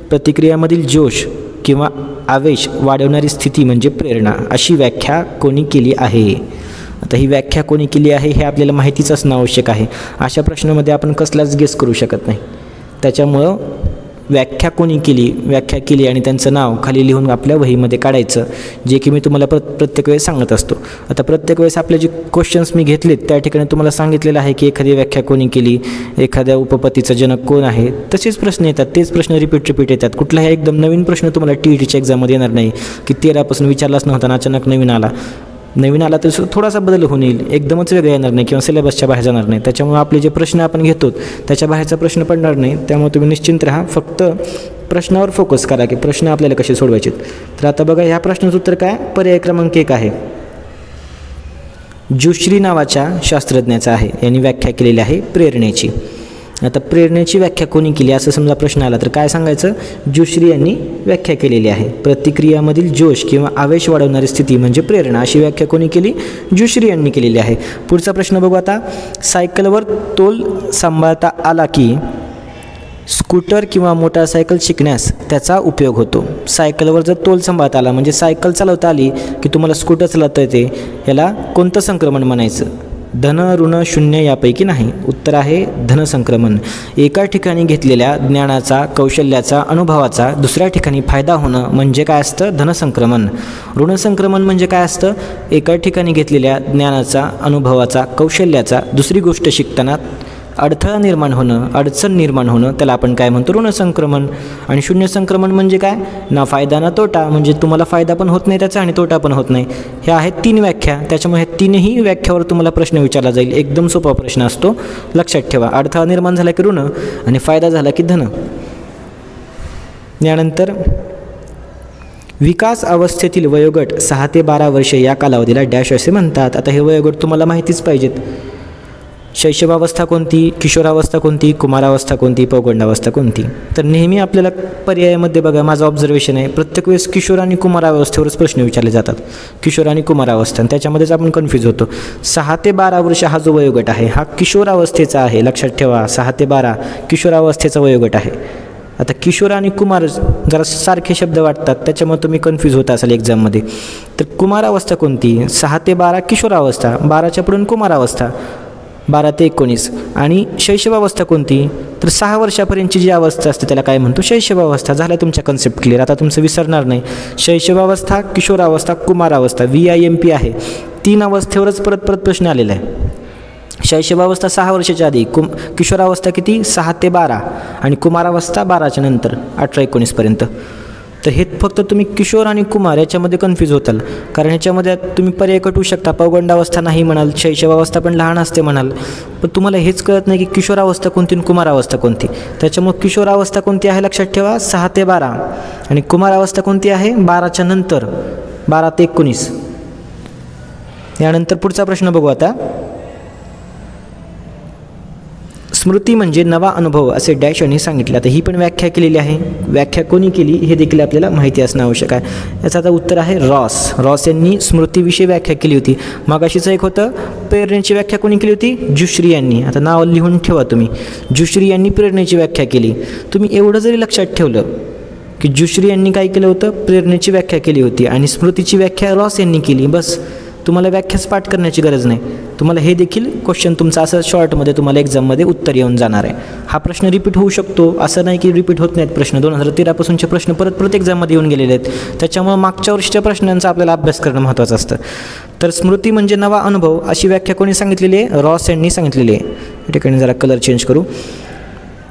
प्रतिक्रियामधील जोश किंवा आवेश वाढवणारी स्थिती म्हणजे प्रेरणा, अशी व्याख्या कोणी केली आहे? आता ही व्याख्या कोणी केली आहे हे आपल्याला माहितीच असणं आवश्यक आहे. अशा प्रश्नामध्ये आपण कसलाच गेस करू शकत नाही. त्याच्यामुळं व्याख्या केली आणि त्यांचं नाव खाली लिहून आपल्या वहीमध्ये काढायचं, जे की मी तुम्हाला प्रत्येक वेळेस सांगत असतो. आता प्रत्येक वेळेस आपले जे क्वेश्चन्स मी घेतलेत त्या ठिकाणी तुम्हाला सांगितलेलं आहे की एखादी व्याख्या कोणी केली, एखाद्या उपपत्तीचा जनक कोण आहे, तसेच प्रश्न येतात, तेच प्रश्न रिपीट येतात. कुठलाही एकदम नवीन प्रश्न तुम्हाला TETच्या एक्झाममध्ये येणार नाही की 13पासून विचारलाच नव्हता आणि अचानक नवीन आला तर थोडासा बदल होऊन येईल, एकदमच वेगळं येणार नाही किंवा सिलेबसच्या बाहेर जाणार नाही. त्याच्यामुळे आपले जे प्रश्न आपण घेतो त्याच्या बाहेरचा प्रश्न पडणार नाही. त्यामुळे तुम्ही निश्चिंत राहा, फक्त प्रश्नावर फोकस करा की प्रश्न आपल्याला कसे सोडवायचे. तर आता बघा, ह्या प्रश्नाचं उत्तर काय? पर्याय क्रमांक 1 आहे. जुश्री नावाच्या शास्त्रज्ञाचा आहे, यांनी व्याख्या केलेली आहे प्रेरणेची. आता प्रेरणेची व्याख्या कोणी केली असं समजा प्रश्न आला तर काय सांगायचं? जुश्री यांनी व्याख्या केलेली आहे. प्रतिक्रियामधील जोश किंवा आवेश वाढवणारी स्थिती म्हणजे प्रेरणा, अशी व्याख्या कोणी केली? जुश्री यांनी केलेली आहे. पुढचा प्रश्न बघू आता. सायकलवर तोल सांभाळता आला की स्कूटर किंवा मोटारसायकल शिकण्यास त्याचा उपयोग होतो. सायकलवर जर तोल सांभाळता आला म्हणजे सायकल चालवता आली की तुम्हाला स्कूटर चालवता येते, याला कोणतं संक्रमण म्हणायचं? धन, ऋण, शून्य यापैकी नाही. उत्तर आहे धनसंक्रमण. एका ठिकाणी घेतलेल्या ज्ञानाचा, कौशल्याचा, अनुभवाचा दुसऱ्या ठिकाणी फायदा होणं म्हणजे काय असतं? धनसंक्रमण. ऋणसंक्रमण म्हणजे काय असतं? एका ठिकाणी घेतलेल्या ज्ञानाचा, अनुभवाचा, कौशल्याचा दुसरी गोष्ट शिकताना अडथळा निर्माण होणं, अडचण निर्माण होणं, त्याला आपण काय म्हणतो? ऋणसंक्रमण. आणि शून्य संक्रमण म्हणजे काय? ना फायदा ना तोटा, म्हणजे तुम्हाला फायदा पण होत नाही त्याचा आणि तोटा पण होत नाही. ह्या आहेत 3 व्याख्या. त्याच्यामुळे ह्या 3ही व्याख्यावर तुम्हाला प्रश्न विचारला जाईल. एकदम सोपा प्रश्न असतो, लक्षात ठेवा. अडथळा निर्माण झाला की ऋण आणि फायदा झाला की धन. यानंतर विकास अवस्थेतील वयोगट 6 ते 12 वर्षे या कालावधीला डॅश असे म्हणतात. आता हे वयोगट तुम्हाला माहितीच पाहिजेत. शैशवावस्था कोणती, किशोरावस्था कोणती, कुमारावस्था कोणती, पौगंडावस्था कोणती. तर नेहमी आपल्याला पर्यायामध्ये बघा, माझं ऑब्झर्वेशन आहे, प्रत्येक वेळेस किशोर आणि कुमारावस्थेवरच प्रश्न विचारले जातात. किशोर आणि कुमारावस्था, आणि त्याच्यामध्येच आपण कन्फ्यूज होतो. 6 ते 12 वर्ष हा जो वयोगट आहे हा किशोरावस्थेचा आहे, लक्षात ठेवा. 6 ते 12 किशोरावस्थेचा वयोगट आहे. आता किशोर आणि कुमार जरा सारखे शब्द वाटतात, त्याच्यामुळे तुम्ही कन्फ्यूज होता असाल एक्झाममध्ये. तर कुमारावस्था कोणती? 6 ते 12 किशोरावस्था, 12च्या पुढून कुमारावस्था, 12 ते 19. आणि शैशवावस्था कोणती? तर 6 वर्षापर्यंतची जी अवस्था असते त्याला काय म्हणतो? शैशवावस्था. झाला तुमच्या कन्सेप्ट क्लिअर, आता तुमचं विसरणार नाही. शैशवावस्था, किशोरावस्था, कुमारावस्था, VIMP आहे. 3 अवस्थेवरच परत प्रश्न आलेला आहे. शैशवावस्था 6 वर्षाच्या आधी, किशोरावस्था किती? 6 ते 12 आणि कुमारावस्था 12च्या नंतर 18-19पर्यंत. तर हे फक्त तुम्ही किशोर आणि कुमार याच्यामध्ये कन्फ्यूज होताल, कारण याच्यामध्ये तुम्ही पर्याय कटवू शकता. पौगंडावस्था नाही म्हणाल, शैशवावस्था पण लहान असते म्हणाल, पण तुम्हाला हेच कळत नाही की किशोरावस्था कोणती आणि कुमारावस्था कोणती. त्याच्यामुळे किशोरावस्था कोणती आहे लक्षात ठेवा, 6 ते 12, आणि कुमारावस्था कोणती आहे? 12च्या नंतर, 12 ते 19. यानंतर पुढचा प्रश्न बघू आता. स्मृती म्हणजे नवा अनुभव असे डॅश यांनी सांगितले. आता ही पण व्याख्या केलेली आहे. व्याख्या कोणी केली हे देखील आपल्याला माहिती असणं आवश्यक आहे. याचं आता उत्तर आहे रॉस यांनी स्मृतीविषयी व्याख्या केली होती. मागाशीचं एक होतं प्रेरणेची व्याख्या कोणी केली होती? जुश्री यांनी. आता नाव लिहून ठेवा तुम्ही. जुश्री यांनी प्रेरणेची व्याख्या केली. तुम्ही एवढं जरी लक्षात ठेवलं की जुश्री यांनी काय केलं होतं? प्रेरणेची व्याख्या केली होती आणि स्मृतीची व्याख्या रॉस यांनी केली. बस, तुम्हाला व्याख्याच पाठ करण्याची गरज नाही. तुम्हाला हे देखील क्वेश्चन तुमचा असं शॉर्टमध्ये तुम्हाला एक्झाममध्ये उत्तर येऊन जाणार आहे. हा प्रश्न रिपीट होऊ शकतो, असं नाही की रिपीट होत नाहीत प्रश्न. 2013पासूनचे प्रश्न परत एक्झाममध्ये येऊन गेलेले आहेत. त्याच्यामुळे मागच्या वर्षीच्या प्रश्नांचा आपल्याला अभ्यास करणं महत्त्वाचं असतं. तर स्मृती म्हणजे नवा अनुभव अशी व्याख्या कोणी सांगितलेली आहे? रॉस यांनी सांगितलेली आहे. या ठिकाणी जरा कलर चेंज करू.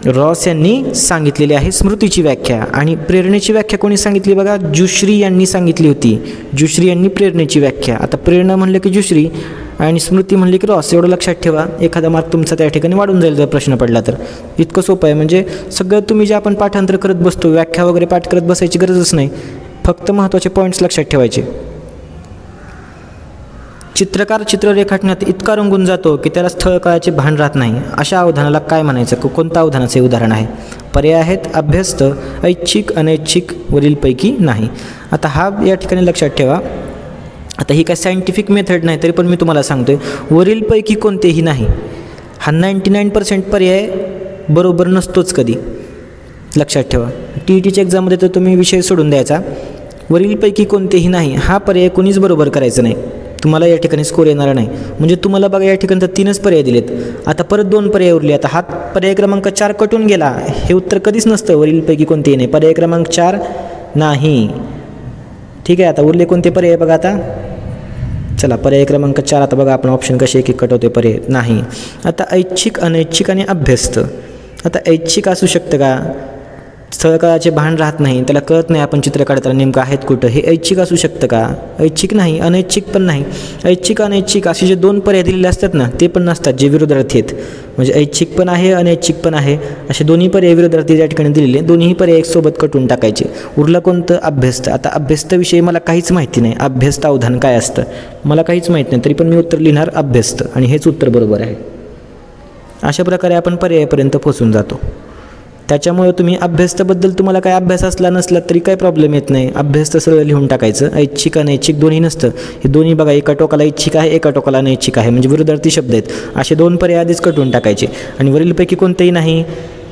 रॉस यांनी सांगितलेली आहे स्मृतीची व्याख्या. आणि प्रेरणेची व्याख्या कोणी सांगितली बघा, जुश्री यांनी सांगितली होती. जुश्री यांनी प्रेरणेची व्याख्या. आता प्रेरणा म्हणलं की जुश्री आणि स्मृती म्हणली की रॉस. एवढं लक्षात ठेवा, एखादा मार्क तुमचा त्या ठिकाणी वाढून जाईल जर प्रश्न पडला तर. इतकं सोपं आहे. म्हणजे सगळं तुम्ही जे आपण पाठांतर करत बसतो, व्याख्या वगैरे पाठ करत बसायची गरजच नाही, फक्त महत्त्वाचे पॉईंट्स लक्षात ठेवायचे. चित्रकार चित्र रेखाटण्यात इतका रंगून जातो की त्याला स्थळ काळाचे भान राहत नाही. अशा अवधानाला काय म्हणायचं? कोणतं अवधानाचे उदाहरण आहे? पर्याय आहेत अभ्यस्त, ऐच्छिक, अनैच्छिक, वरीलपैकी नाही. आता हा या ठिकाणी लक्षात ठेवा. आता ही काय सायंटिफिक मेथड नाही, तरी पण मी तुम्हाला सांगतोय वरीलपैकी कोणतेही नाही हा 99% पर्याय बरोबर नसतोच कधी. लक्षात ठेवा. TETच्या एक्झाममध्ये तर तुम्ही विषय सोडून द्यायचा. वरीलपैकी कोणतेही नाही हा पर्याय कोणीच बरोबर करायचं नाही, तुम्हाला या ठिकाणी स्कोर येणार नाही. म्हणजे तुम्हाला बघा या ठिकाणी तर 3च पर्याय दिलेत, आता परत 2 पर्याय उरले. आता हा पर्याय क्रमांक 4 कटून गेला. हे उत्तर कधीच नसतं वरीलपैकी कोणतेही नाही. पर्याय क्रमांक 4 नाही. ठीक आहे. आता उरले कोणते पर्याय बघा. आता चला पर्याय क्रमांक 4. आता बघा आपण ऑप्शन कसे एक एक कट होते. पर्याय नाही. आता ऐच्छिक, अनैच्छिक आणि अभ्यस्त. आता ऐच्छिक असू शकतं का? स्थळकाळाचे भान राहत नाही, त्याला कळत नाही आपण चित्र काढताना नेमकं आहेत कुठं, हे ऐच्छिक असू शकतं का? ऐच्छिक नाही. अनैच्छिक पण नाही. ऐच्छिक अनैच्छिक असे जे 2 पर्याय दिलेले असतात ना, ते पण नसतात, जे विरोधार्थी आहेत. म्हणजे ऐच्छिक पण आहे, अनैच्छिक पण आहे, असे दोन्ही पर्याय विरोधार्थी या ठिकाणी दिलेले. दोन्ही पर्याय एक सोबत कटून टाकायचे. उरलं कोणतं? अभ्यस्त. आता अभ्यस्तविषयी मला काहीच माहिती नाही. अभ्यस्त अवधान काय असतं मला काहीच माहीत नाही, तरी पण मी उत्तर लिहिणार अभ्यस्त, आणि हेच उत्तर बरोबर आहे. अशा प्रकारे आपण पर्यायापर्यंत पोहोचून जातो. त्याच्यामुळे तुम्ही अभ्यस्तबद्दल तुम्हाला काय अभ्यास असला नसला तरी काही प्रॉब्लेम येत नाही. अभ्यस्त सरळ लिहून टाकायचं. ऐच्छिक अनैच्छिक दोन्ही नसतं. हे दोन्ही बघा, एका टोकाला ऐच्छिक आहे, एका टोकाला अनैच्छिक आहे, म्हणजे विरोधार्थी शब्द आहेत. असे 2 पर्याय आधीच कटून टाकायचे. आणि वरीलपैकी कोणतेही नाही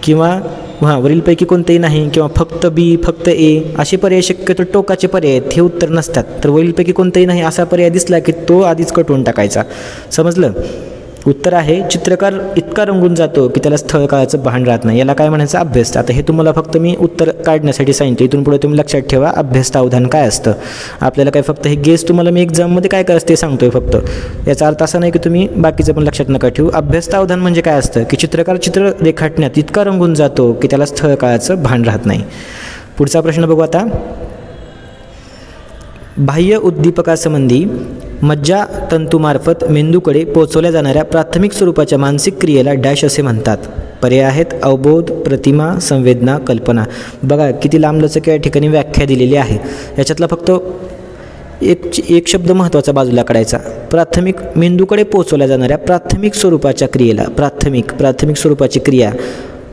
किंवा वरीलपैकी कोणतेही नाही किंवा फक्त बी, फक्त ए असे पर्याय शक्यतो टोकाचे पर्याय आहेत, हे उत्तर नसतात. तर वरीलपैकी कोणतेही नाही असा पर्याय दिसला की तो आधीच कटून टाकायचा. समजलं? उत्तर आहे चित्रकार इतका रंगून जातो की त्याला स्थळ काळाचं भान राहत नाही. याला काय म्हणायचं? अभ्यस्त. आता हे तुम्हाला फक्त मी उत्तर काढण्यासाठी सांगितलं. इथून पुढे तुम्ही लक्षात ठेवा अभ्यस्त अवधान काय असतं. आपल्याला काय फक्त हे गेस तुम्हाला मी एक्झाममध्ये काय करायचं ते सांगतोय फक्त. याचा अर्थ असा नाही की तुम्ही बाकीचं पण लक्षात नका ठेवू. अभ्यस्त अवधान म्हणजे काय असतं की चित्रकार चित्र रेखाटण्यात इतका रंगून जातो की त्याला स्थळ काळाचं भान राहत नाही. पुढचा प्रश्न बघू आता. बाह्य उद्दीपकासंबंधी मज्जा तंतूमार्फत मेंदूकडे पोचवल्या जाणाऱ्या प्राथमिक स्वरूपाच्या मानसिक क्रियेला डॅश असे म्हणतात. पर्याय आहेत अवबोध, प्रतिमा, संवेदना, कल्पना. बघा किती लांबलचक या ठिकाणी व्याख्या दिलेली आहे. याच्यातला फक्त एक शब्द महत्त्वाचा बाजूला काढायचा. प्राथमिक, मेंदूकडे पोचवल्या जाणाऱ्या प्राथमिक स्वरूपाच्या क्रियेला, प्राथमिक स्वरूपाची क्रिया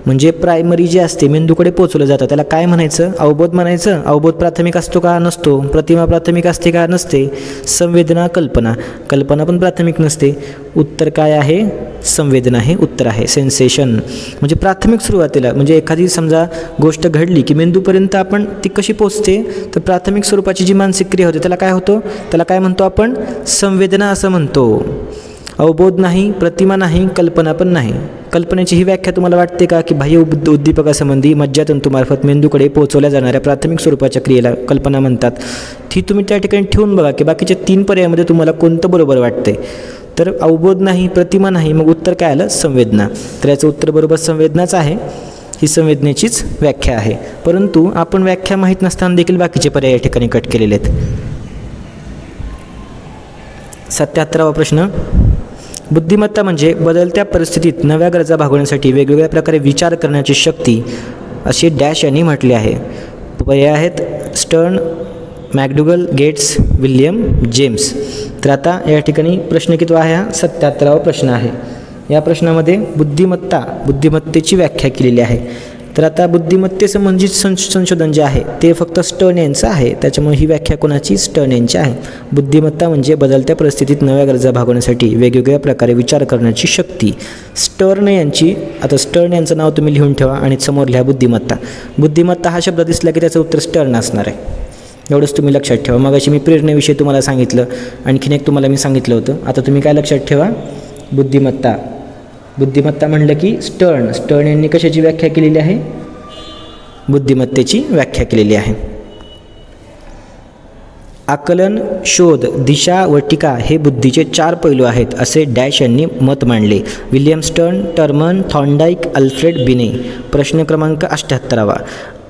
म्हणजे प्रायमरी जे असते मेंदूकडे पोचवलं जातं त्याला काय म्हणायचं? अवबोध म्हणायचं. अवबोध प्राथमिक असतो का? नसतो. प्रतिमा प्राथमिक असते का? नसते. संवेदना, कल्पना पण प्राथमिक नसते. उत्तर काय आहे? संवेदना हे उत्तर आहे. सेन्सेशन म्हणजे प्राथमिक सुरुवातीला, म्हणजे एखादी समजा गोष्ट घडली की मेंदूपर्यंत आपण ती कशी पोचते, तर प्राथमिक स्वरूपाची जी मानसिक क्रिया होते त्याला काय होतं? त्याला काय म्हणतो आपण? संवेदना असं म्हणतो. अवबोध नाही, प्रतिमा नाही, कल्पना पण नाही. कल्पनेची ही व्याख्या तुम्हाला वाटते का की बाह्य उद्दीपकासंबंधी मज्जातंतूमार्फत मेंदूकडे पोहोचवल्या जाणाऱ्या प्राथमिक स्वरूपाच्या क्रियेला कल्पना म्हणतात. ती तुम्ही त्या ठिकाणी ठेवून बघा की बाकीच्या 3 पर्यायामध्ये तुम्हाला कोणतं बरोबर वाटते. तर अवबोध नाही, प्रतिमा नाही, मग उत्तर काय आलं? संवेदना. तर याचं उत्तर बरोबर संवेदनाच आहे. ही संवेदनेचीच व्याख्या आहे. परंतु आपण व्याख्या माहीत नसताना देखील बाकीचे पर्याय या ठिकाणी कट केलेले आहेत. 77वा प्रश्न. बुद्धिमत्ता म्हणजे बदलत्या परिस्थितीत नव्या गरजा भागवण्यासाठी वेगवेगळ्या प्रकारे विचार करण्याची शक्ती असे डॅश यांनी म्हटले आहे. पर्याय आहेत स्टर्न, मॅकडुगल, गेट्स, विल्यम जेम्स. तर आता या ठिकाणी प्रश्न किती आहे? हा 77वा प्रश्न आहे. या प्रश्नामध्ये बुद्धिमत्तेची व्याख्या केलेली आहे. तर आता बुद्धिमत्तेसंबंधित संशोधन जे आहे ते फक्त स्टर्न यांचं आहे. त्याच्यामुळे ही व्याख्या कोणाची? स्टर्न यांची आहे. बुद्धिमत्ता म्हणजे बदलत्या परिस्थितीत नव्या गरजा भागवण्यासाठी वेगवेगळ्या प्रकारे विचार करण्याची शक्ती. स्टर्न यांची. आता स्टर्न यांचं नाव तुम्ही लिहून ठेवा आणि समोर लिहा बुद्धिमत्ता हा शब्द दिसला की त्याचं उत्तर स्टर्न असणार आहे. एवढंच तुम्ही लक्षात ठेवा. मगाशी मी प्रेरणेविषयी तुम्हाला सांगितलं, आणखीन एक तुम्हाला मी सांगितलं होतं. आता तुम्ही काय लक्षात ठेवा? बुद्धिमत्ता म्हणलं की स्टर्न यांनी कशाची व्याख्या केलेली आहे? बुद्धिमत्तेची व्याख्या केलेली आहे. आकलन, शोध, दिशा व टीका हे बुद्धीचे 4 पैलू आहेत असे डॅश यांनी मत मांडले. William stern, Terman, Thorndike, Alfred बिने. प्रश्न क्रमांक 78.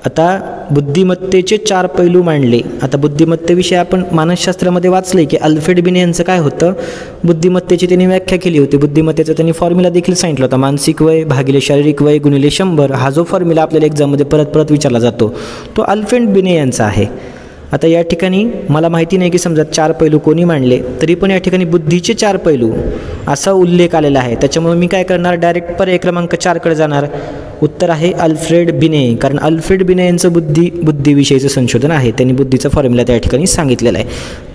आता बुद्धिमत्तेचे 4 पैलू मांडले. आता बुद्धिमत्तेविषयी आपण मानसशास्त्रामध्ये वाचले की अल्फ्रेड बिने यांचं काय होतं, बुद्धिमत्तेची त्यांनी व्याख्या केली होती. बुद्धिमत्तेचा त्यांनी फॉर्म्युला देखील सांगितला होता, मानसिक वय भागिले शारीरिक वय गुणिले 100. हा जो फॉर्म्युला आपल्याला एक्झाममध्ये परत परत विचारला जातो तो अल्फ्रेड बिने यांचा आहे. आता या ठिकाणी मला माहिती नाही की समजा 4 पैलू कोणी मांडले, तरी पण या ठिकाणी बुद्धीचे 4 पैलू असा उल्लेख आलेला आहे. त्याच्यामुळे मी काय करणार, डायरेक्ट पर्याय क्रमांक 4कडे जाणार. उत्तर आहे अल्फ्रेड बिने, कारण अल्फ्रेड बिने यांचं बुद्धीविषयीचं संशोधन आहे. त्यांनी बुद्धीचा फॉर्म्युला त्या ठिकाणी सांगितलेला आहे.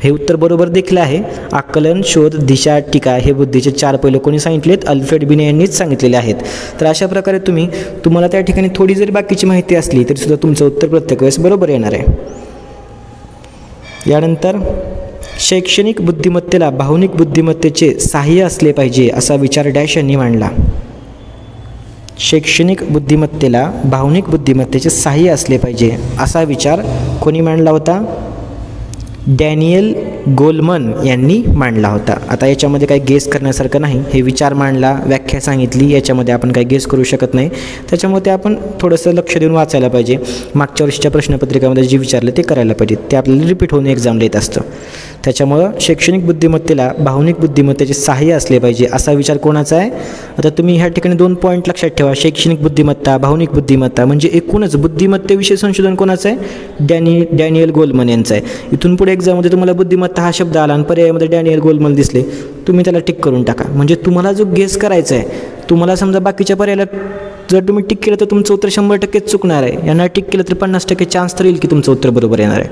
हे उत्तर बरोबर देखील आहे. आकलन, शोध, दिशा, टीका हे बुद्धीचे 4 पैलू कोणी सांगितलेत, अल्फ्रेड बिने यांनीच सांगितलेले आहेत. तर अशा प्रकारे तुम्हाला त्या ठिकाणी थोडी जरी बाकीची माहिती असली तरी सुद्धा तुमचं उत्तर प्रत्येक वेळेस बरोबर येणार आहे. यानंतर शैक्षणिक बुद्धिमत्तेला भावनिक बुद्धिमत्तेचे साह्य असले पाहिजे असा विचार डॅश यांनी मांडला. शैक्षणिक बुद्धिमत्तेला भावनिक बुद्धिमत्तेचे साह्य असले पाहिजे असा विचार कोणी मांडला होता, डॅनियल गोलमन यांनी मांडला होता. आता याच्यामध्ये काही गेस करण्यासारखं नाही, हे विचार मांडला, व्याख्या सांगितली, याच्यामध्ये आपण काही गेस करू शकत नाही. त्याच्यामुळे ते आपण थोडंसं लक्ष देऊन वाचायला पाहिजे. मागच्या वर्षीच्या प्रश्नपत्रिकामध्ये जे विचारलं ते करायला पाहिजे, ते आपल्याला रिपीट होऊन एक्झामला येत असतं. त्याच्यामुळं शैक्षणिक बुद्धिमत्तेला भावनिक बुद्धिमत्तेचे साह्य असले पाहिजे असा विचार कोणाचा आहे. आता तुम्ही ह्या ठिकाणी 2 पॉईंट लक्षात ठेवा, शैक्षणिक बुद्धिमत्ता, भावनिक बुद्धिमत्ता, म्हणजे एकूणच बुद्धिमत्तेविषयी संशोधन कोणाचं आहे, डॅनियल गोलमन यांचं आहे. इथून पुढे एक्झाममध्ये तुम्हाला बुद्धिमत्ता हा शब्द आला आणि पर्यायामध्ये डॅनियल गोलमन दिसले, तुम्ही त्याला टिक करून टाका. म्हणजे तुम्हाला जो गेस करायचा आहे, तुम्हाला समजा बाकीच्या पर्यायाला जर तुम्ही टिक केलं तर तुमचं उत्तर 100% चुकणार आहे. यांना टिक केलं तर 50% चान्स तर येईल की तुमचं उत्तर बरोबर येणार आहे.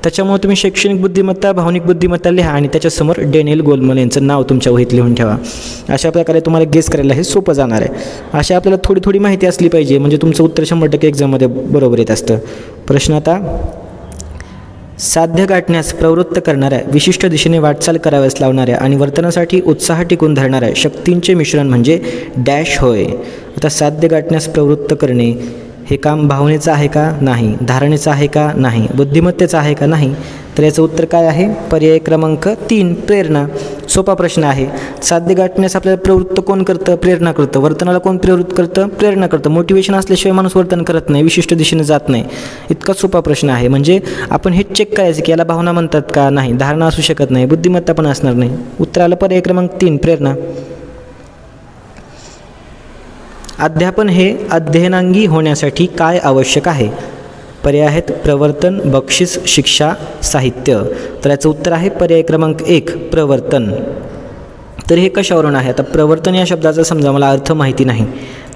त्याच्यामुळे तुम्ही शैक्षणिक बुद्धिमत्ता, भावनिक बुद्धिमत्ता लिहा आणि त्याच्यासमोर डॅनियल गोलमन यांचं नाव तुमच्या वहीत लिहून ठेवा. अशा प्रकारे तुम्हाला गेस करायला हे सोपं जाणार आहे. अशा आपल्याला थोडी थोडी माहिती असली पाहिजे, म्हणजे तुमचं उत्तर 100% एक्झाममध्ये बरोबर येत असतं. प्रश्न आता, साध्य गाठण्यास प्रवृत्त करणाऱ्या, विशिष्ट दिशेने वाटचाल कराव्यास लावणाऱ्या आणि वर्तनासाठी उत्साह टिकून धरणाऱ्या शक्तींचे मिश्रण म्हणजे डॅश होय. आता साध्य गाठण्यास प्रवृत्त करणे हे काम भावनेचं आहे का, नाही. धारणेचं आहे का, नाही. बुद्धिमत्तेचं आहे का, नाही. तर याचं उत्तर काय आहे, पर्याय क्रमांक 3 प्रेरणा. सोपा प्रश्न आहे. साध्य गाठण्यास आपल्याला प्रवृत्त कोण करतं, प्रेरणा करतं. वर्तनाला कोण प्रवृत्त करतं, प्रेरणा करतं. मोटिवेशन असल्याशिवाय माणूस वर्तन करत नाही, विशिष्ट दिशेने जात नाही. इतका सोपा प्रश्न आहे. म्हणजे आपण हे चेक करायचं की याला भावना म्हणतात का, नाही. धारणा असू शकत नाही, बुद्धिमत्ता पण असणार नाही. उत्तराला पर्याय क्रमांक 3 प्रेरणा. अध्यापन हे अध्ययनांगी होण्यासाठी काय आवश्यक आहे. पर्याय आहेत प्रवर्तन, बक्षीस, शिक्षा, साहित्य. तर याचं उत्तर आहे पर्याय क्रमांक 1 प्रवर्तन. तर हे कशावरून आहे. आता प्रवर्तन या शब्दाचा समजा मला अर्थ माहिती नाही,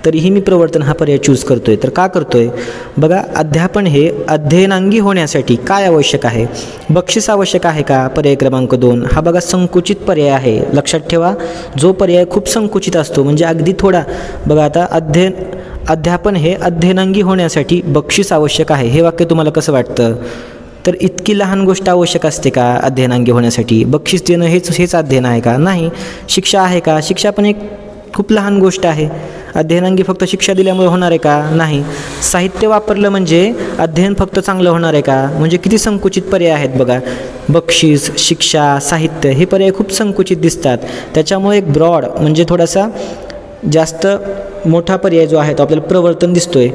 तरीही मी प्रवर्तन हा पर्याय चूज करतोय. तर का करतोय बघा, अध्यापन हे अध्ययनांगी होण्यासाठी काय आवश्यक आहे. बक्षीस आवश्यक आहे का, पर्याय क्रमांक 2. हा बघा संकुचित पर्याय आहे. लक्षात ठेवा, जो पर्याय खूप संकुचित असतो म्हणजे अगदी थोडा. बघा आता अध्यापन हे अध्ययनांगी होण्यासाठी बक्षीस आवश्यक आहे, हे वाक्य तुम्हाला कसं वाटतं. तर इतकी लहान गोष्ट आवश्यक असते का अध्ययनांगी होण्यासाठी. बक्षीस देणं हेच अध्ययन आहे का, नाही. शिक्षा आहे का, शिक्षा पण एक खूप लहान गोष्ट आहे. अध्ययनांगी फक्त शिक्षा दिल्यामुळे होणार आहे का, नाही. साहित्य वापरलं म्हणजे अध्ययन फक्त चांगलं होणार आहे का. म्हणजे किती संकुचित पर्याय आहेत बघा. बक्षीस, शिक्षा, साहित्य हे पर्याय खूप संकुचित दिसतात. त्याच्यामुळे एक ब्रॉड म्हणजे थोडासा जास्त मोठा पर्याय जो आहे तो आपल्याला प्रवर्तन दिसतोय.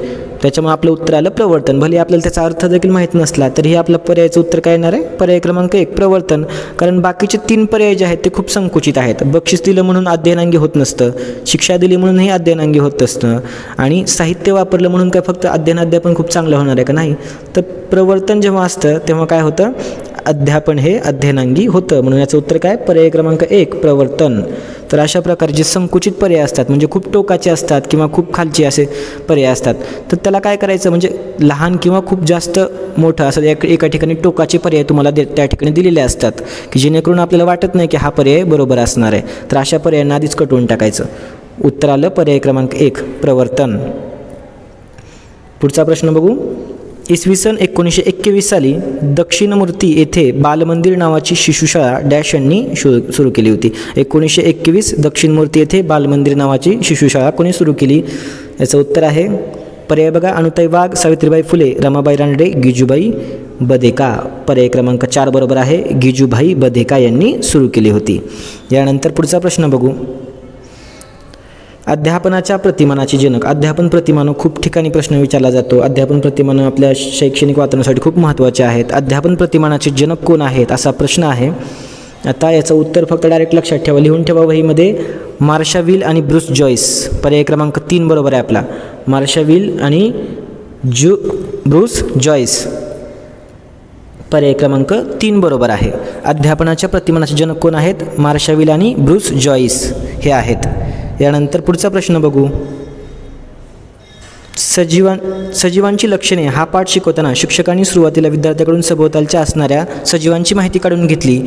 त्याच्यामुळे आपलं उत्तर आलं प्रवर्तन. भले आपल्याला त्याचा अर्थ देखील माहीत नसला तरीही आपलं पर्यायाचं उत्तर काय येणार आहे, पर्याय क्रमांक 1 प्रवर्तन. कारण बाकीचे 3 पर्याय जे आहेत ते खूप संकुचित आहेत. बक्षीस दिलं म्हणून अध्ययनांगी होत नसतं, शिक्षा दिली म्हणूनही अध्ययनांगी होत नसतं, आणि साहित्य वापरलं म्हणून काय फक्त अध्ययन खूप चांगलं होणार आहे का, नाही. तर प्रवर्तन जेव्हा असतं तेव्हा काय होतं, अध्यापन हे अध्ययनांगी होतं. म्हणून याचं उत्तर काय, पर्याय क्रमांक 1 प्रवर्तन. तर अशा प्रकारे जे संकुचित पर्याय असतात म्हणजे खूप टोकाचे असतात किंवा खूप खालचे असे पर्याय असतात, तर त्याला काय करायचं म्हणजे लहान किंवा खूप जास्त मोठं असं एका ठिकाणी टोकाचे पर्याय तुम्हाला त्या ठिकाणी दिलेले असतात की जेणेकरून आपल्याला वाटत नाही की हा पर्याय बरोबर असणार आहे. तर अशा पर्यायांना आधीच कटवून टाकायचं. उत्तर आलं पर्याय क्रमांक 1 प्रवर्तन. पुढचा प्रश्न बघू. इसवी सन 1921 साली दक्षिणमूर्ती येथे बालमंदिर नावाची शिशुशाळा डॅश यांनी सुरू केली होती. 1921 दक्षिणमूर्ती येथे बालमंदिर नावाची शिशुशाळा कोणी सुरू केली. याचं उत्तर आहे पर्याय बघा अनुताई वाघ, सावित्रीबाई फुले, रमाबाई रानडे, गिजूबाई बदेका. पर्याय क्रमांक 4 बरोबर आहे, गिजूभाई बदेका यांनी सुरू केली होती. यानंतर पुढचा प्रश्न बघू. अध्यापनाच्या प्रतिमानाचे जनक. अध्यापन प्रतिमानं खूप ठिकाणी प्रश्न विचारला जातो. अध्यापन प्रतिमानं आपल्या शैक्षणिक वातावरणासाठी खूप महत्त्वाचे आहेत. अध्यापन प्रतिमानाचे जनक कोण आहेत असा प्रश्न आहे. आता याचं उत्तर फक्त डायरेक्ट लक्षात ठेवा, लिहून ठेवा वहीमध्ये. मार्शाविल आणि ब्रूस जॉईस. पर्याय क्रमांक 3 बरोबर आहे आपला, मार्शाविल आणि ब्रूस जॉईस. पर्याय क्रमांक 3 बरोबर आहे. अध्यापनाच्या प्रतिमानाचे जनक कोण आहेत? मार्शाविल आणि ब्रूस जॉईस हे आहेत. यानंतर पुढचा प्रश्न बघू. सजीवांची लक्षणे हा पाठ शिकवताना शिक्षकांनी सुरुवातीला विद्यार्थ्याकडून सभोवतालच्या असणाऱ्या सजीवांची माहिती काढून घेतली.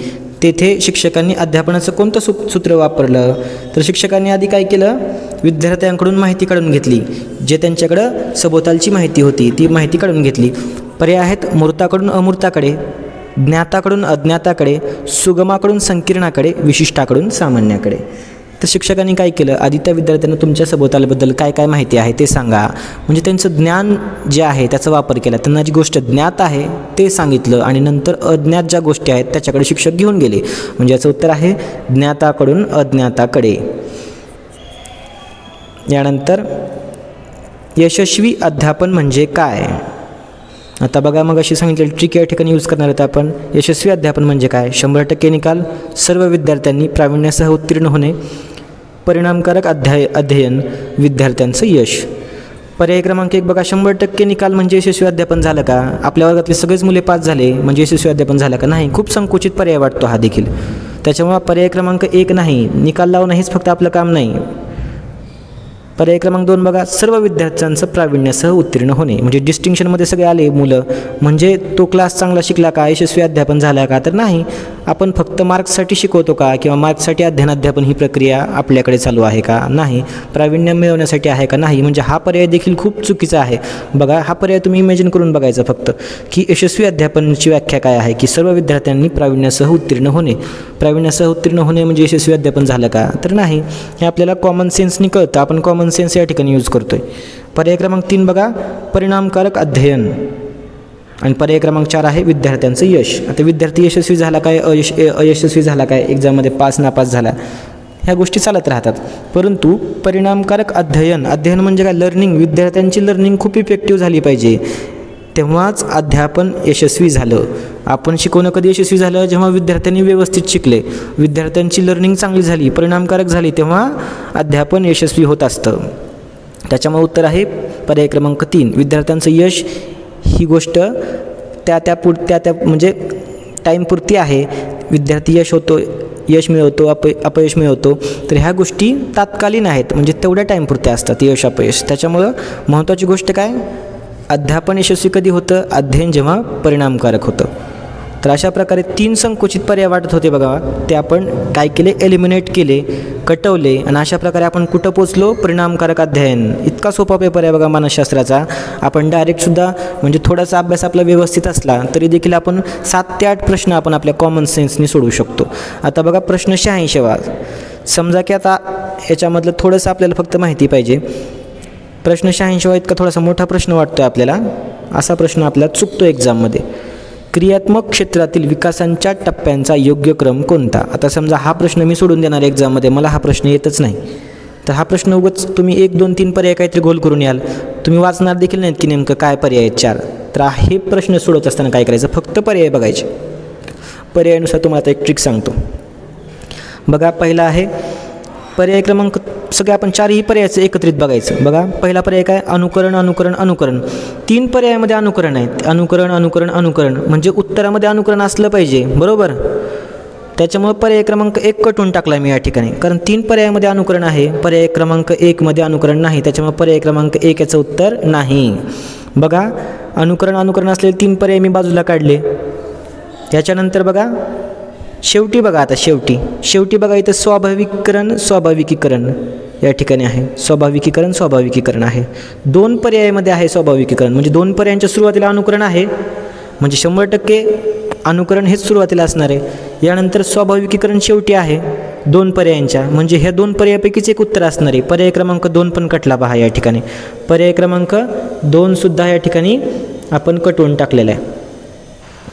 तेथे शिक्षकांनी अध्यापनाचं कोणतं सूत्र वापरलं? तर शिक्षकांनी आधी काय केलं? विद्यार्थ्यांकडून माहिती काढून घेतली. जे त्यांच्याकडं सभोवतालची माहिती होती ती माहिती काढून घेतली. पर्याय आहेत मूर्ताकडून अमूर्ताकडे, ज्ञाताकडून अज्ञाताकडे, सुगमाकडून संकीर्णाकडे, विशिष्टाकडून सामान्याकडे. तर शिक्षकांनी काय केलं? आधी त्या विद्यार्थ्यांना तुमच्या सभोवतालबद्दल काय काय माहिती आहे ते सांगा. म्हणजे त्यांचं ज्ञान जे आहे त्याचा वापर केला. त्यांना जी गोष्ट ज्ञात आहे ते सांगितलं आणि नंतर अज्ञात ज्या गोष्टी आहेत त्याच्याकडे शिक्षक घेऊन गेले. म्हणजे याचं उत्तर आहे ज्ञाताकडून अज्ञाताकडे. यानंतर यशस्वी अध्यापन म्हणजे काय? आता बघा, मग अशी सांगितलेली ट्रिक या ठिकाणी यूज करणार आहोत आपण. यशस्वी अध्यापन म्हणजे काय? 100% निकाल, सर्व विद्यार्थ्यांनी प्रावीण्यासह उत्तीर्ण होणे, परिणामकारक अध्ययन, विद्यार्थ्यांचं यश. पर्याय क्रमांक 1 बघा, 100% निकाल म्हणजे यशस्वी अध्यापन झालं का? आपल्या वर्गातले सगळेच मुले पास झाले म्हणजे यशस्वी अध्यापन झालं का? नाही. खूप संकुचित पर्याय वाटतो हा देखील. त्याच्यामुळे पर्याय क्रमांक 1 नाही. निकाल लावणं हेच फक्त आपलं काम नाही. पर्याय क्रमांक 2 बघा, सर्व विद्यार्थ्यांचं प्रावीण्यासह उत्तीर्ण होणे म्हणजे डिस्टिंक्शनमध्ये सगळे आले मुलं म्हणजे तो क्लास चांगला शिकला का? यशस्वी अध्यापन झाला का? तर नाही. आपण फक्त मार्क्ससाठी शिकवतो का? किंवा मार्क्ससाठी अध्यापन ही प्रक्रिया आपल्याकडे चालू आहे का? नाही. प्रावीण्य मिळवण्यासाठी आहे का? नाही. म्हणजे हा पर्याय देखील खूप चुकीचा आहे. बघा, हा पर्याय तुम्ही इमॅजिन करून बघायचा फक्त, की यशस्वी अध्यापनाची व्याख्या काय आहे? की सर्व विद्यार्थ्यांनी प्रावीण्यासह उत्तीर्ण होणे. प्रावीण्यासह उत्तीर्ण होणे म्हणजे यशस्वी अध्यापन झालं का? तर नाही. हे आपल्याला कॉमन सेन्सनी कळतं. आपण कॉमन सेन्स या ठिकाणी यूज करतोय. पर्याय क्रमांक 3 बघा, परिणामकारक अध्ययन. आणि पर्याय क्रमांक 4 आहे विद्यार्थ्यांचं यश. आता विद्यार्थी यशस्वी झाला काय, अयशस्वी झाला काय, एक्झाममध्ये पास नापास झाला, ह्या गोष्टी चालत राहतात. परंतु परिणामकारक अध्ययन म्हणजे काय? लर्निंग. विद्यार्थ्यांची लर्निंग खूप इफेक्टिव्ह झाली पाहिजे, तेव्हाच अध्यापन यशस्वी झालं. आपण शिकवणं कधी यशस्वी झालं? जेव्हा विद्यार्थ्यांनी व्यवस्थित शिकले, विद्यार्थ्यांची लर्निंग चांगली झाली, परिणामकारक झाली, तेव्हा अध्यापन यशस्वी होत असतं. त्याच्यामुळे उत्तर आहे पर्याय क्रमांक 3, विद्यार्थ्यांचं यश. ही गोष्ट त्या म्हणजे टाईमपुरती आहे. विद्यार्थी यश मिळवतो, अपयश मिळवतो, तर ह्या गोष्टी तात्कालीन आहेत, म्हणजे तेवढ्या टाईमपुरत्या असतात यश अपयश. त्याच्यामुळं महत्त्वाची गोष्ट काय? अध्यापन यशस्वी कधी होतं? अध्ययन जेव्हा परिणामकारक होतं. तर अशा प्रकारे 3 संकुचित पर्याय वाटत होते बघा, ते आपण काय केले? एलिमिनेट केले, कटवले आणि अशा प्रकारे आपण कुठं पोचलो? परिणामकारक अध्ययन. इतका सोपा पेपर आहे बघा मानसशास्त्राचा. आपण डायरेक्टसुद्धा म्हणजे थोडासा अभ्यास आपला व्यवस्थित असला तरी देखील आपण 7 ते 8 प्रश्न आपण आपल्या कॉमन सेन्सनी सोडवू शकतो. आता बघा प्रश्न 86वा. समजा की आता याच्यामधलं थोडंसं आपल्याला फक्त माहिती पाहिजे. प्रश्न 86वा इतका थोडासा मोठा प्रश्न वाटतो आहे आपल्याला. असा प्रश्न आपल्याला चुकतो एक्झाममध्ये. क्रियात्मक क्षेत्रातील विकासांच्या टप्प्यांचा योग्य क्रम कोणता? आता समजा हा प्रश्न मी सोडून देणार एक्झाममध्ये, मला हा प्रश्न येतच नाही, तर हा प्रश्न उगाच तुम्ही 1 2 3 पर्याय काहीतरी गोल करून याल. तुम्ही वाचणार देखील नाहीत की नेमकं काय पर्याय आहेत 4. तर हे प्रश्न सोडवत असताना काय करायचं? फक्त पर्याय बघायचे. पर्यायानुसार तुम्हाला आता एक ट्रिक सांगतो बघा. पहिला आहे पर्याय क्रमांक, सगळे आपण 4ही पर्यायाचं एकत्रित बघायचं. बघा, पहिला पर्याय काय? अनुकरण अनुकरण अनुकरण. 3 पर्यायामध्ये अनुकरण आहेत. अनुकरण अनुकरण अनुकरण म्हणजे उत्तरामध्ये अनुकरण असलं पाहिजे, बरोबर. त्याच्यामुळे पर्याय क्रमांक 1 कटून टाकला मी या ठिकाणी, कारण 3 पर्यायामध्ये अनुकरण आहे. पर्याय क्रमांक 1 मध्ये अनुकरण नाही, त्याच्यामुळे पर्याय क्रमांक 1 याचं उत्तर नाही. बघा, अनुकरण अनुकरण असलेले 3 पर्याय मी बाजूला काढले. याच्यानंतर बघा शेवटी बघा, आता शेवटी बघा इथं स्वाभाविकीकरण या ठिकाणी आहे. स्वाभाविकीकरण आहे. 2 पर्यायामध्ये आहे स्वाभाविकीकरण, म्हणजे 2 पर्यायांच्या सुरुवातीला अनुकरण आहे, म्हणजे 100% अनुकरण हेच सुरुवातीला असणार आहे. यानंतर स्वाभाविकीकरण शेवटी आहे 2 पर्यायांच्या, म्हणजे ह्या 2 पर्यायापैकीच एक उत्तर असणार आहे. पर्याय क्रमांक 2 पण कटला पहा या ठिकाणी. पर्याय क्रमांक 2 सुद्धा या ठिकाणी आपण कटवून टाकलेला आहे.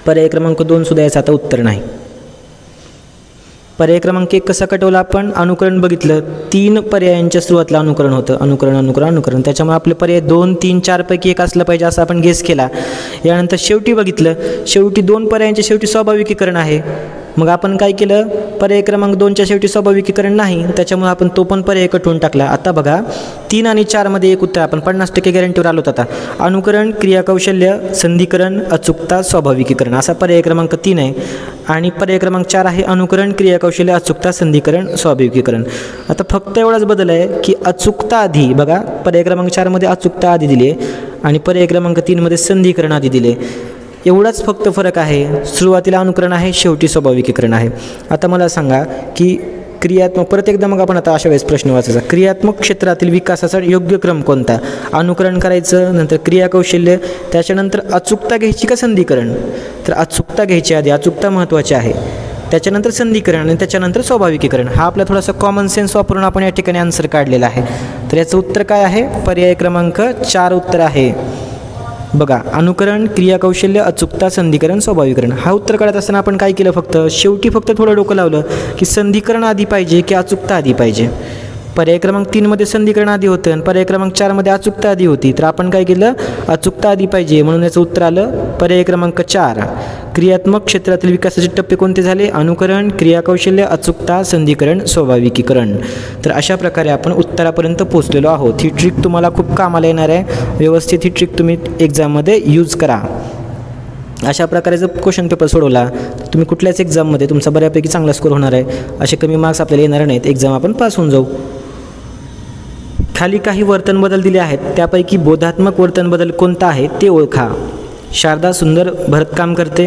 पर्याय क्रमांक 2 सुद्धा याचं आता उत्तर नाही. पर्याय क्रमांक 1 कसा कटवला आपण? अनुकरण बघितलं, 3 पर्यायांच्या सुरुवातीला अनुकरण होतं, अनुकरण. त्याच्यामुळे आपले पर्याय 2, 3, 4 पैकी एक असलं पाहिजे असं आपण गेस केला. यानंतर शेवटी बघितलं, शेवटी 2 पर्यायांच्या शेवटी स्वाभाविकीकरण आहे. मग आपण काय केलं? पर्याय क्रमांक 2च्या शेवटी स्वाभाविकीकरण नाही, त्याच्यामुळे आपण तो पण पर्याय कटवून टाकला. आता बघा 3 आणि 4 मध्ये एक उत्तर आपण 50% गॅरंटीवर आलो. आता अनुकरण, क्रियाकौशल्य, संधिकरण, अचूकता, स्वाभाविकीकरण असा पर्याय क्रमांक 3 आहे. आणि पर्याय क्रमांक 4 आहे अनुकरण, क्रियाकौशल्य, अचूकता, संधिकरण, स्वाभाविकीकरण. आता फक्त एवढाच बदल आहे की अचूकता आधी, बघा पर्याय क्रमांक 4 मध्ये अचूकता आधी दिली आहे आणि पर्याय क्रमांक 3 मध्ये संधिकरण आधी दिले. एवढाच फक्त फरक आहे. सुरुवातीला अनुकरण आहे, शेवटी स्वाभाविकीकरण आहे. आता मला सांगा की क्रियात्मक, परत एकदा मग आपण आता अशा वेळेस प्रश्न वाचायचा, क्रियात्मक क्षेत्रातील विकासाचा योग्य क्रम कोणता? अनुकरण करायचं, नंतर क्रियाकौशल्य, त्याच्यानंतर अचूकता घ्यायची का संधिकरण? तर अचूकता घ्यायची आधी, अचूकता महत्त्वाची आहे, त्याच्यानंतर संधिकरण आणि त्याच्यानंतर स्वाभाविकीकरण. हा आपला थोडासा कॉमन सेन्स वापरून आपण या ठिकाणी आन्सर काढलेला आहे. तर याचं उत्तर काय आहे? पर्याय क्रमांक 4 उत्तर आहे. बघा, अनुकरण, क्रियाकौशल्य, अचूकता, संधिकरण, स्वाभाविकीकरण. हा उत्तर काढत असताना आपण काय केलं? फक्त शेवटी फक्त थोडं डोकं लावलं की संधिकरण आधी पाहिजे की अचूकता आधी पाहिजे. पर्याय क्रमांक 3 मध्ये संधिकरण आधी होतं आणि पर्याय क्रमांक 4 मध्ये अचूकता आधी होती. तर आपण काय केलं? अचूकता आधी पाहिजे, म्हणून याचं उत्तर आलं पर्याय क्रमांक 4. क्रियात्मक क्षेत्रातील विकासाचे टप्पे कोणते झाले? अनुकरण, क्रियाकौशल्य, अचूकता, संधिकरण, स्वाभाविकीकरण. तर अशा प्रकारे आपण उत्तरापर्यंत पोहोचलेलो आहोत. ही ट्रिक तुम्हाला खूप कामाला येणार आहे. व्यवस्थित ही ट्रिक तुम्ही एक्झाममध्ये यूज करा. अशा प्रकारे जर क्वेश्चन पेपर सोडवला तर तुम्ही कुठल्याच एक्झाममध्ये तुमचा बऱ्यापैकी चांगला स्कोर होणार आहे. असे कमी मार्क्स आपल्याला येणार नाहीत, एक्झाम आपण पास होऊन जाऊ. खाली काही वर्तन बदल दिले आहेत, त्यापैकी बोधात्मक वर्तन बदल कोणता आहे ते ओळखा. शारदा सुंदर भरतकाम करते,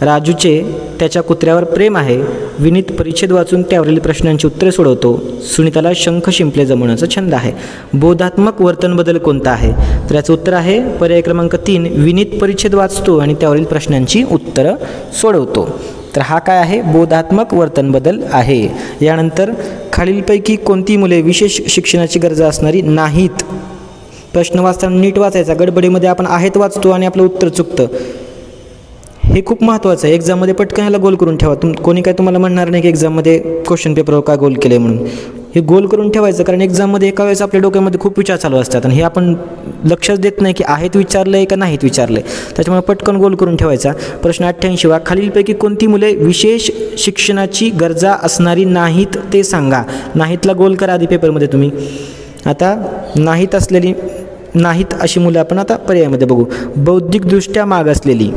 राजूचे त्याच्या कुत्र्यावर प्रेम आहे, विनीत परिच्छेद वाचून त्यावरील प्रश्नांची उत्तरे सोडवतो, सुनीताला शंख शिंपले जमवण्याचा छंद आहे. बोधात्मक वर्तन बदल कोणता आहे? तर याचं उत्तर आहे पर्याय क्रमांक 3, विनीत परिच्छेद वाचतो आणि त्यावरील प्रश्नांची उत्तरं सोडवतो. तर हा काय आहे? बोधात्मक वर्तन बदल आहे. यानंतर खालीलपैकी कोणती मुले विशेष शिक्षणाची गरज असणारी नाहीत? प्रश्न वाचताना नीट वाचायचा. गडबडीमध्ये आपण आहेत वाचतो आणि आपलं उत्तर चुकतं. हे खूप महत्त्वाचं आहे. एक्झाममध्ये पटकन ह्याला गोल करून ठेवा. कोणी काय तुम्हाला म्हणणार नाही की एक्झाममध्ये क्वेश्चन पेपरवर का गोल केले म्हणून. हे गोल करून ठेवायचं, कारण एक्झाममध्ये एका वेळेस आपल्या डोक्यामध्ये खूप विचार चालू असतात आणि हे आपण लक्षच देत नाही की आहेत विचारलं आहे का नाहीत विचारलं आहे. त्याच्यामुळे पटकन गोल करून ठेवायचा. प्रश्न 88 खालीलपैकी कोणती मुले विशेष शिक्षणाची गरजा असणारी नाहीत ते सांगा. नाहीतला गोल करा आधी पेपरमध्ये तुम्ही. आता नाहीत अशी मुलं आपण आता पर्यायामध्ये बघू. बौद्धिकदृष्ट्या मागासलेली.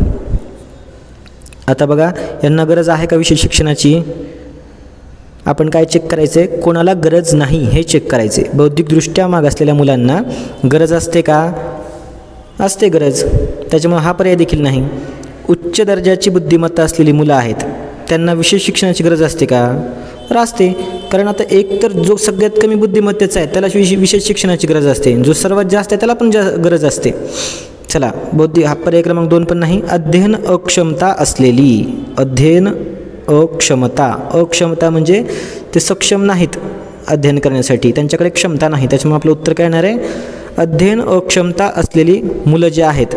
आता बघा, यांना गरज आहे का विशेष शिक्षणाची? आपण काय चेक करायचं आहे? कोणाला गरज नाही हे चेक करायचे. बौद्धिकदृष्ट्या मागासलेल्या मुलांना गरज असते का? असते गरज, त्याच्यामुळे हा पर्याय देखील नाही. उच्च दर्जाची बुद्धिमत्ता असलेली मुलं आहेत, त्यांना विशेष शिक्षणाची गरज असते का? तर असते, कारण आता एक तर जो सगळ्यात कमी बुद्धिमत्तेचा आहे त्याला विशेष शिक्षणाची गरज असते, जो सर्वात जास्त आहे त्याला पण गरज असते. चला, हा पर्याय क्रमांक 2 पण नाही. अध्ययन अक्षमता असलेली. अध्ययन अक्षमता म्हणजे ते सक्षम नाहीत अध्ययन करण्यासाठी, त्यांच्याकडे क्षमता नाही. त्याच्यामुळे आपलं उत्तर काय येणार आहे? अध्ययन अक्षमता असलेली मुलं जे आहेत.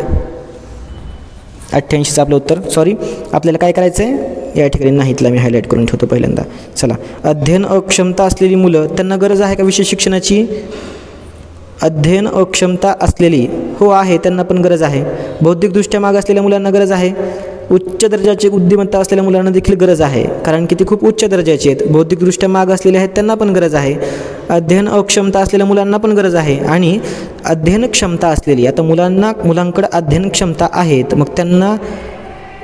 88चं आपलं उत्तर. सॉरी, आपल्याला काय करायचं आहे? या ठिकाणी नाहीतला मी हायलाईट करून ठेवतो पहिल्यांदा. चला, अध्ययन अक्षमता असलेली मुलं, त्यांना गरज आहे का विशेष शिक्षणाची? अध्ययन अक्षमता असलेली, हो आहे, त्यांना पण गरज आहे. बौद्धिकदृष्ट्या माग असलेल्या मुलांना गरज आहे. उच्च दर्जाची बुद्धिमत्ता असलेल्या मुलांना देखील गरज आहे, कारण की ते खूप उच्च दर्जाचे आहेत. बौद्धिकदृष्ट्या माग असलेले आहेत त्यांना पण गरज आहे. अध्ययन अक्षमता असलेल्या मुलांना पण गरज आहे. आणि अध्ययन क्षमता असलेली, आता मुलांकडे अध्ययन क्षमता आहेत, मग त्यांना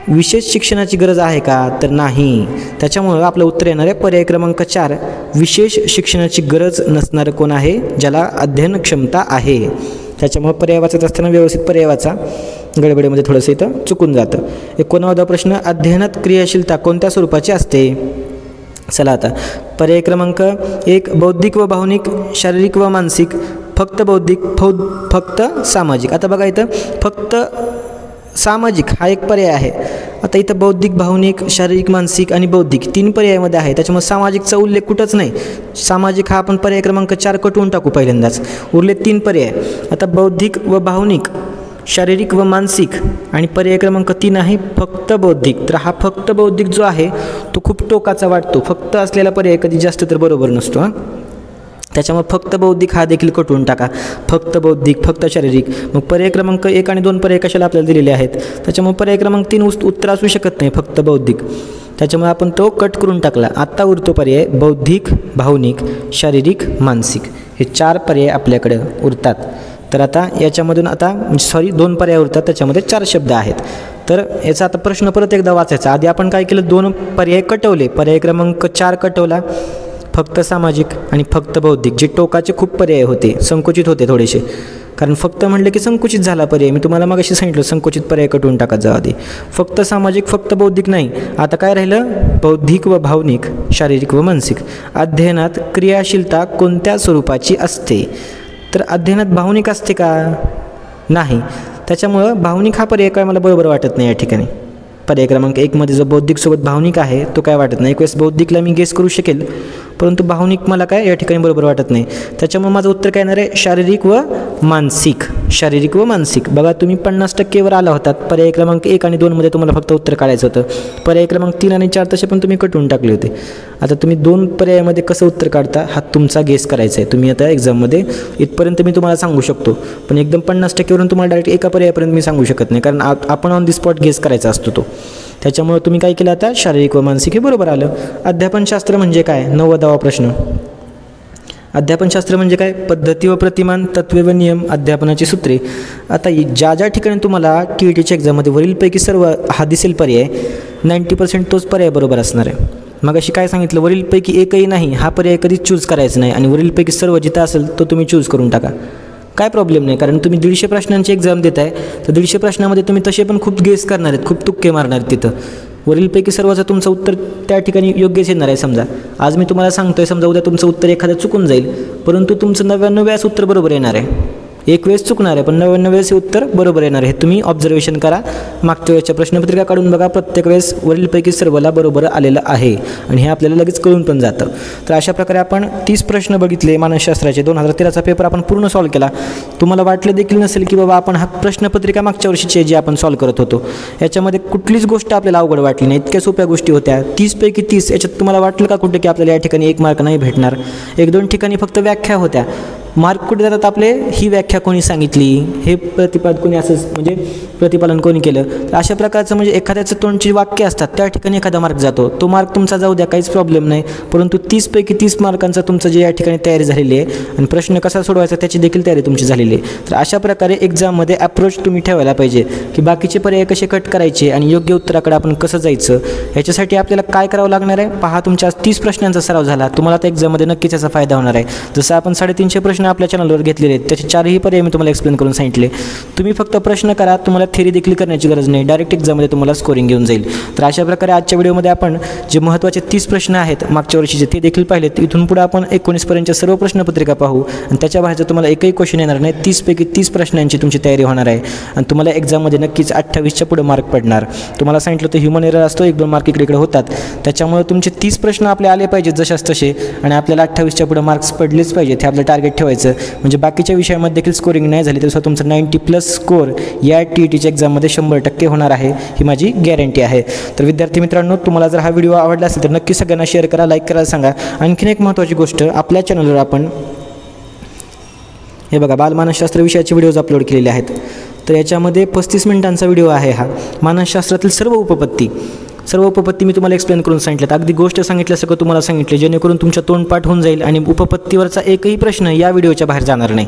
विशेष शिक्षणाची गरज आहे का? तर नाही. त्याच्यामुळं आपलं उत्तर येणार आहे पर्याय क्रमांक 4, विशेष शिक्षणाची गरज नसणारं कोण आहे? ज्याला अध्ययन क्षमता आहे. त्याच्यामुळे पर्याय वाचत असताना व्यवस्थित पर्याय वाचा, गडबडीमध्ये थोडंसं इथं चुकून जातं. 19वा प्रश्न, अध्ययनात क्रियाशीलता कोणत्या स्वरूपाची असते? चला, आता पर्याय क्रमांक 1, बौद्धिक व भावनिक, शारीरिक व मानसिक, फक्त बौद्धिक, फक्त सामाजिक. आता बघा, इथं फक्त सामाजिक हा एक पर्याय आहे. आता इथं बौद्धिक, भावनिक, शारीरिक, मानसिक आणि बौद्धिक 3 पर्यायामध्ये आहे. त्याच्यामुळे सामाजिकचा उल्लेख कुठंच नाही. सामाजिक हा आपण पर्याय क्रमांक 4 कटवून टाकू पहिल्यांदाच. उरले 3 पर्याय. आता बौद्धिक व भावनिक शारीरिक व मानसिक आणि पर्याय क्रमांक 3 आहे फक्त बौद्धिक. तर हा फक्त बौद्धिक जो आहे तो खूप टोकाचा वाटतो. फक्त असलेला पर्याय कधी जास्त तर बरोबर नसतो. त्याच्यामुळे फक्त बौद्धिक हा देखील कटवून टाका. फक्त बौद्धिक, फक्त शारीरिक. मग पर्याय क्रमांक 1 आणि 2 पर्याय कशाला आपल्याला दिलेले आहेत, त्याच्यामुळे पर्याय क्रमांक 3 उत्तर असू शकत नाही फक्त बौद्धिक. त्याच्यामुळे आपण तो कट करून टाकला. आत्ता उरतो पर्याय बौद्धिक, भावनिक, शारीरिक, मानसिक. हे 4 पर्याय आपल्याकडे उरतात. तर आता याच्यामधून सॉरी 2 पर्याय उरतात, त्याच्यामध्ये 4 शब्द आहेत. तर याचा आता प्रश्न परत एकदा वाचायचा. आधी आपण काय केलं, 2 पर्याय कटवले. पर्याय क्रमांक 4 कटवला, फक्त सामाजिक आणि फक्त बौद्धिक. जे टोकाचे खूप पर्याय होते, संकुचित होते थोडेसे, कारण फक्त म्हणलं की संकुचित झाला पर्याय. मी तुम्हाला मगाशी सांगितलं संकुचित पर्याय कटवून टाकत जा आधी. फक्त सामाजिक, फक्त बौद्धिक नाही. आता काय राहिलं, बौद्धिक व भावनिक, शारीरिक व मानसिक. अध्ययनात क्रियाशीलता कोणत्या स्वरूपाची असते. तर अध्ययनात भावनिक असते का, नाही. त्याच्यामुळं भावनिक हा पर्याय काय मला बरोबर वाटत नाही या ठिकाणी. पर्याय क्रमांक 1 मध्ये जो बौद्धिकसोबत भावनिक आहे तो काय वाटत नाही. एक वेळेस बौद्धिकला मी गेस करू शकेल, परंतु भावनिक मला काय या ठिकाणी बरोबर वाटत नाही. त्याच्यामुळे माझं उत्तर काय येणार आहे, शारीरिक व मानसिक. शारीरिक व मानसिक. बघा तुम्ही 50%वर आला होतात. पर्याय क्रमांक 1 आणि 2 मध्ये तुम्हाला फक्त उत्तर काढायचं होतं. पर्याय क्रमांक 3 आणि 4 तसे पण तुम्ही कटवून टाकले होते. आता तुम्ही 2 पर्यायामध्ये कसं उत्तर काढता हा तुमचा गेस करायचा आहे. तुम्ही आता एक्झाममध्ये इथपर्यंत मी तुम्हाला सांगू शकतो, पण एकदम 50%वरून तुम्हाला डायरेक्ट एका पर्यायापर्यंत मी सांगू शकत नाही, कारण आपण ऑन दी स्पॉट गेस करायचा असतो तो. त्याच्यामुळे तुम्ही काय केलं, आता शारीरिक व मानसिक हे बरोबर आलं. अध्यापनशास्त्र म्हणजे काय, 90वा प्रश्न. अध्यापनशास्त्र म्हणजे काय, पद्धती व प्रतिमान, तत्वे व नियम, अध्यापनाची सूत्रे. आता ज्या ठिकाणी तुम्हाला TETच्या एक्झाममध्ये वरीलपैकी सर्व हा दिसेल पर्याय, 90% तोच पर्याय बरोबर असणार आहे. मग अशी काय सांगितलं, वरीलपैकी एकही नाही हा पर्याय कधीच चूज करायचा नाही, आणि वरीलपैकी सर्व जिथं असेल तो तुम्ही चूज करून टाका. काय प्रॉब्लेम नाही, कारण तुम्ही 150 प्रश्नांची एक्झाम देत आहे, तर 150 प्रश्नामध्ये तुम्ही तसे पण खूप गेस करणार आहेत, खूप तुक्के मारणार आहेत. तिथं वरीलपैकी सर्वचं तुमचं उत्तर त्या ठिकाणी योग्यच येणार आहे. समजा आज मी तुम्हाला सांगतोय, समजा उद्या तुमचं उत्तर एखादं चुकून जाईल, परंतु तुमचं 99 वेळेस उत्तर बरोबर येणार आहे. एक वेळेस चुकणार आहे, पण 99 वेळेस हे उत्तर बरोबर येणार आहे. तुम्ही ऑब्झर्वेशन करा, मागच्या वेळेच्या प्रश्नपत्रिका काढून बघा, प्रत्येक वेळेस वरीलपैकी सर्वला बरोबर आलेलं आहे, आणि हे आपल्याला लगेच कळून पण जातं. तर अशा प्रकारे आपण 30 प्रश्न बघितले मानसशास्त्राचे. 2013चा पेपर आपण पूर्ण सॉल्व केला. तुम्हाला वाटलं देखील नसेल की बाबा आपण हा प्रश्नपत्रिका मागच्या वर्षीची जी आपण सॉल्व करत होतो याच्यामध्ये कुठलीच गोष्ट आपल्याला अवघड वाटली नाही. इतक्या सोप्या गोष्टी होत्या. 30 पैकी 30 याच्यात तुम्हाला वाटलं का कुठे की आपल्याला या ठिकाणी 1 मार्क नाही भेटणार. 1-2 ठिकाणी फक्त व्याख्या होत्या. मार्क कुठे जातात आपले, ही व्याख्या कोणी सांगितली, हे कोणी असं म्हणजे प्रतिपादन कोणी केलं. तर अशा प्रकारचं म्हणजे एखाद्याचं तोंडची वाक्य असतात, त्या ठिकाणी एखादा मार्क जातो. तो मार्क तुमचा जाऊ द्या, काहीच प्रॉब्लेम नाही, परंतु 30 पैकी 30 मार्कांचा तुमचं जे या ठिकाणी तयारी झालेली आहे, आणि प्रश्न कसा सोडवायचा त्याची देखील तयारी तुमची झालेली आहे. तर अशा प्रकारे एक्झाममध्ये अप्रोच तुम्ही ठेवायला पाहिजे की बाकीचे पर्याय कसे कट करायचे आणि योग्य उत्तराकडे आपण कसं जायचं. याच्यासाठी आपल्याला काय करावं लागणार आहे, पहा तुमच्या 30 प्रश्नांचा सराव झाला, तुम्हाला त्या एक्झाममध्ये नक्कीच याचा फायदा होणार आहे. जसं आपण 350 प्रश्न आपल्या चॅनलवर घेतलेले आहेत, त्याचे 4ही पर्याय मी तुम्हाला एक्सप्लेन करून सांगितले. तुम्ही फक्त प्रश्न करा, तुम्हाला थेरी देखील करण्याची गरज नाही, डायरेक्ट एक्झाममध्ये तुम्हाला स्कोरिंग घेऊन जाईल. तर अशा प्रकारे आजच्या व्हिडिओमध्ये आपण जे महत्त्वाचे 30 प्रश्न आहेत मागच्या वर्षीचे ते देखील पाहिलेत. इथून पुढे आपण 19 पर्यंतच्या सर्व प्रश्नपत्रिका पाहू, आणि त्याच्या बाहेरचं तुम्हाला एकही क्वेश्चन येणार नाही. 30 पैकी 30 प्रश्नांची तुमची तयारी होणार आहे, आणि तुम्हाला एक्झाममध्ये नक्कीच 28च्या पुढे मार्क पडणार. तुम्हाला सांगितलं तर ह्युमन एरर असतो, 1-2 मार्क इकडे होतात. त्याच्यामुळे तुमचे 30 प्रश्न आपले आले पाहिजेत जशाच तसे, आणि आपल्याला 28च्या पुढे मार्क्स पडलेच पाहिजेत. हे आपलं टार्गेट ठेवायचं. म्हणजे बाकीच्या विषयामध्ये देखील स्कोरिंग नाही झाली तरी तुमचं 90+ स्कोअर या TETच्या एक्झाममध्ये 100% होणार आहे, ही माझी गॅरंटी आहे. तर विद्यार्थी मित्रांनो, तुम्हाला जर हा व्हिडिओ आवडला असेल तर नक्की सगळ्यांना शेअर करा, लाईक करायला सांगा. आणखीन एक महत्त्वाची गोष्ट, आपल्या चॅनलवर आपण हे बघा बालमानसशास्त्र विषयाचे व्हिडिओज अपलोड केलेले आहेत. तर याच्यामध्ये 35 मिनिटांचा व्हिडिओ आहे. हा मानसशास्त्रातील सर्व उपपत्ती मी तुम्हाला एक्सप्लेन करून सांगितलं. अगदी गोष्ट सांगितल्यासारखं तुम्हाला सांगितले, जेणेकरून तुमच्या तोंडपाठ होऊन जाईल आणि उपपत्तीवरचा एकही प्रश्न या व्हिडिओच्या बाहेर जाणार नाही.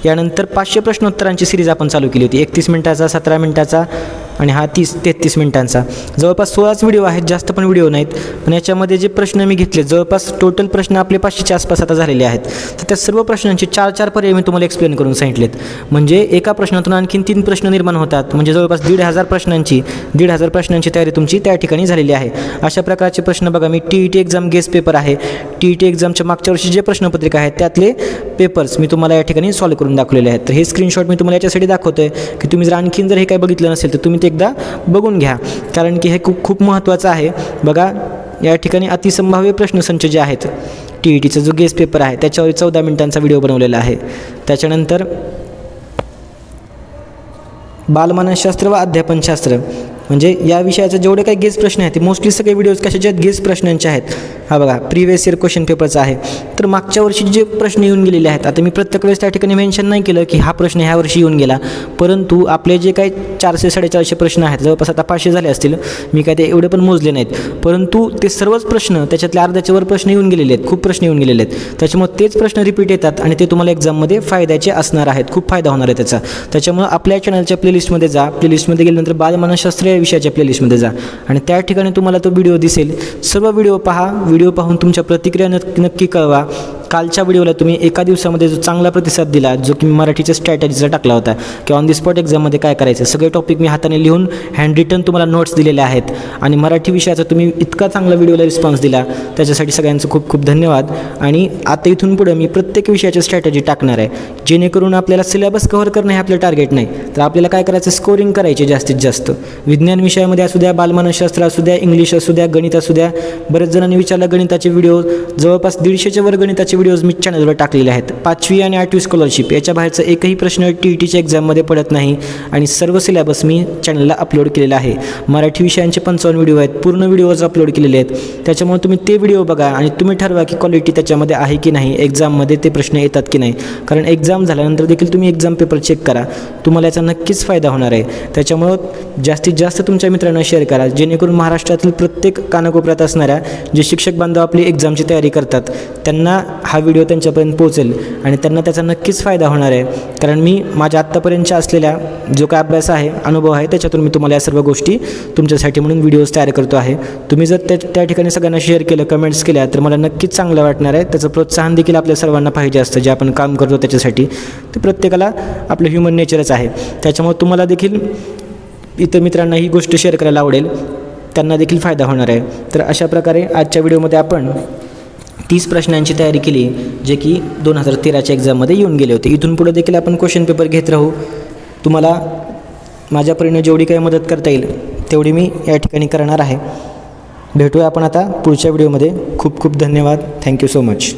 यानंतर 500 प्रश्नोत्तरांची सिरीज आपण चालू केली होती, 31 मिनिटाचा, 17 मिनिटाचा, आणि हा 33 मिनिटांचा. जवळपास 16च व्हिडिओ आहेत, जास्त पण व्हिडिओ नाहीत. पण याच्यामध्ये जे प्रश्न मी घेतले, जवळपास टोटल प्रश्न आपले 500च्या आसपास आता झालेले आहेत. तर त्या सर्व प्रश्नांचे 4-4 पर्याय मी तुम्हाला एक्सप्लेन करून सांगितलेत. म्हणजे एका प्रश्नातून आणखीन 3 प्रश्न निर्माण होतात. म्हणजे जवळपास 1,500 प्रश्नांची तयारी तुमची त्या ठिकाणी झालेली आहे. अशा प्रकारचे प्रश्न बघा, मी TET एक्झाम गेस पेपर आहे, TET एक्झामच्या मागच्या वर्षी जे प्रश्नपत्रिका आहेत त्यातले पेपर्स मी तुम्हाला या ठिकाणी सॉल्व करून दाखवलेले आहेत. तर हे स्क्रीनशॉट मी तुम्हाला याच्यासाठी दाखवतोय की तुम्ही जर आणखीन जर हे काही बघितलं नसेल तर तुम्ही ते एकदा बघून घ्या, कारण की हे खूप महत्त्वाचं आहे. बघा या ठिकाणी अतिसंभाव्य प्रश्नसंच जे आहेत, TETचा जो गेस पेपर आहे त्याच्यावर 14 मिनिटांचा व्हिडिओ बनवलेला आहे. त्याच्यानंतर बालमानसशास्त्र व अध्यापनशास्त्र म्हणजे या विषयाचे जेवढे काही गेस प्रश्न आहेत ते मोस्टली सगळे व्हिडिओज कशाचे आहेत, गेस प्रश्नांचे आहेत. हा बघा प्रिव्हियस इयर क्वेश्चन पेपरचा आहे. तर मागच्या वर्षी जे प्रश्न येऊन गेलेले आहेत, आता मी प्रत्येक वेळेस त्या ठिकाणी मेन्शन नाही केलं की हा प्रश्न ह्या वर्षी येऊन गेला, परंतु आपले जे काही 400-450 प्रश्न आहेत, जवळपास आता 500 झाले असतील, मी काय ते एवढे पण मोजले नाहीत, परंतु ते सर्वच प्रश्न त्याच्यातले अर्ध्याच्या वर प्रश्न येऊन गेलेले आहेत, खूप प्रश्न येऊन गेलेले आहेत. त्याच्यामुळे तेच प्रश्न रिपीट येतात आणि ते तुम्हाला एक्झाममध्ये फायद्याचे असणार आहेत, खूप फायदा होणार आहे त्याचा. त्याच्यामुळे आपल्या चॅनलच्या प्लेलिस्टमध्ये जा, प्लेलिस्टमध्ये गेल्यानंतर बालमानसशास्त्र या विषयाच्या प्लेलिस्टमध्ये जा आणि त्या ठिकाणी तुम्हाला तो व्हिडिओ दिसेल. सर्व व्हिडिओ पहा, व्हिडिओ पाहून तुमच्या प्रतिक्रिया नक्की कळवा. कालच्या व्हिडिओला तुम्ही एका दिवसामध्ये जो चांगला प्रतिसाद दिला, जो की मी मराठीच्या स्ट्रॅटेजीचा टाकला होता की ऑन दी स्पॉट एक्झाममध्ये काय करायचं, सगळे टॉपिक मी हाताने लिहून हँड रिटन तुम्हाला नोट्स दिलेले आहेत आणि मराठी विषयाचा तुम्ही इतका चांगला व्हिडिओला रिस्पॉन्स दिला, त्याच्यासाठी सगळ्यांचं खूप खूप धन्यवाद. आणि आता इथून पुढे मी प्रत्येक विषयाची स्ट्रॅटेजी टाकणार आहे, जेणेकरून आपल्याला सिलेबस कव्हर करणं हे आपलं टार्गेट नाही, तर आपल्याला काय करायचं, स्कोरिंग करायचे जास्तीत जास्त. विज्ञान विषयामध्ये असू द्या, बालमानसशास्त्र असू द्या, इंग्लिश असू द्या, गणित असू द्या. बरेच जणांनी विचारलं गणिताचे व्हिडिओ, जवळपास 150च्या वर गणिताचे व्हिडिओज मी चॅनलवर टाकलेले आहेत. 5वी आणि 8वी स्कॉलरशिप याच्या बाहेरचा एकही प्रश्न TETच्या एक्झाममध्ये पडत नाही आणि सर्व सिलेबस मी चॅनलला अपलोड केलेला आहे. मराठी विषयांचे 55 व्हिडिओ आहेत, पूर्ण व्हिडिओज अपलोड केलेले आहेत. त्याच्यामुळे तुम्ही ते व्हिडिओ बघा आणि तुम्ही ठरवा की क्वालिटी त्याच्यामध्ये आहे की नाही, एक्झाममध्ये ते प्रश्न येतात की नाही. कारण एक्झाम झाल्यानंतर देखील तुम्ही एक्झाम पेपर चेक करा, तुम्हाला याचा नक्कीच फायदा होणार आहे. त्याच्यामुळं जास्तीत जास्त तुमच्या मित्रांना शेअर करा, जेणेकरून महाराष्ट्रातील प्रत्येक कानाकोपऱ्यात असणाऱ्या जे शिक्षक बांधव आपली एक्झामची तयारी करतात त्यांना हा व्हिडिओ त्यांच्यापर्यंत पोहोचेल आणि त्यांना त्याचा नक्कीच फायदा होणार आहे. कारण मी माझ्या आत्तापर्यंतच्या असलेल्या जो काय अभ्यास आहे, अनुभव आहे, त्याच्यातून मी तुम्हाला या सर्व गोष्टी तुमच्यासाठी म्हणून व्हिडिओज तयार करतो आहे. तुम्ही जर त्या ठिकाणी सगळ्यांना शेअर केलं, कमेंट्स केल्या, तर मला नक्कीच चांगलं वाटणार आहे. त्याचं प्रोत्साहन देखील आपल्या सर्वांना पाहिजे असतं, जे आपण काम करतो त्याच्यासाठी. ते प्रत्येकाला आपलं ह्युमन नेचरच आहे. त्याच्यामुळे तुम्हाला देखील इतर मित्रांना ही गोष्ट शेअर करायला आवडेल, त्यांना देखील फायदा होणार आहे. तर अशा प्रकारे आजच्या व्हिडिओमध्ये आपण 30 प्रश्नांची तयारी केली, जे की 2013च्या एक्झाममध्ये येऊन गेले होते. इथून पुढे देखील आपण क्वेश्चन पेपर घेत राहू. तुम्हाला माझ्यापरीने जेवढी काही मदत करता येईल तेवढी मी या ठिकाणी करणार आहे. भेटूया आपण आता पुढच्या व्हिडिओमध्ये. खूप खूप धन्यवाद. Thank you so much.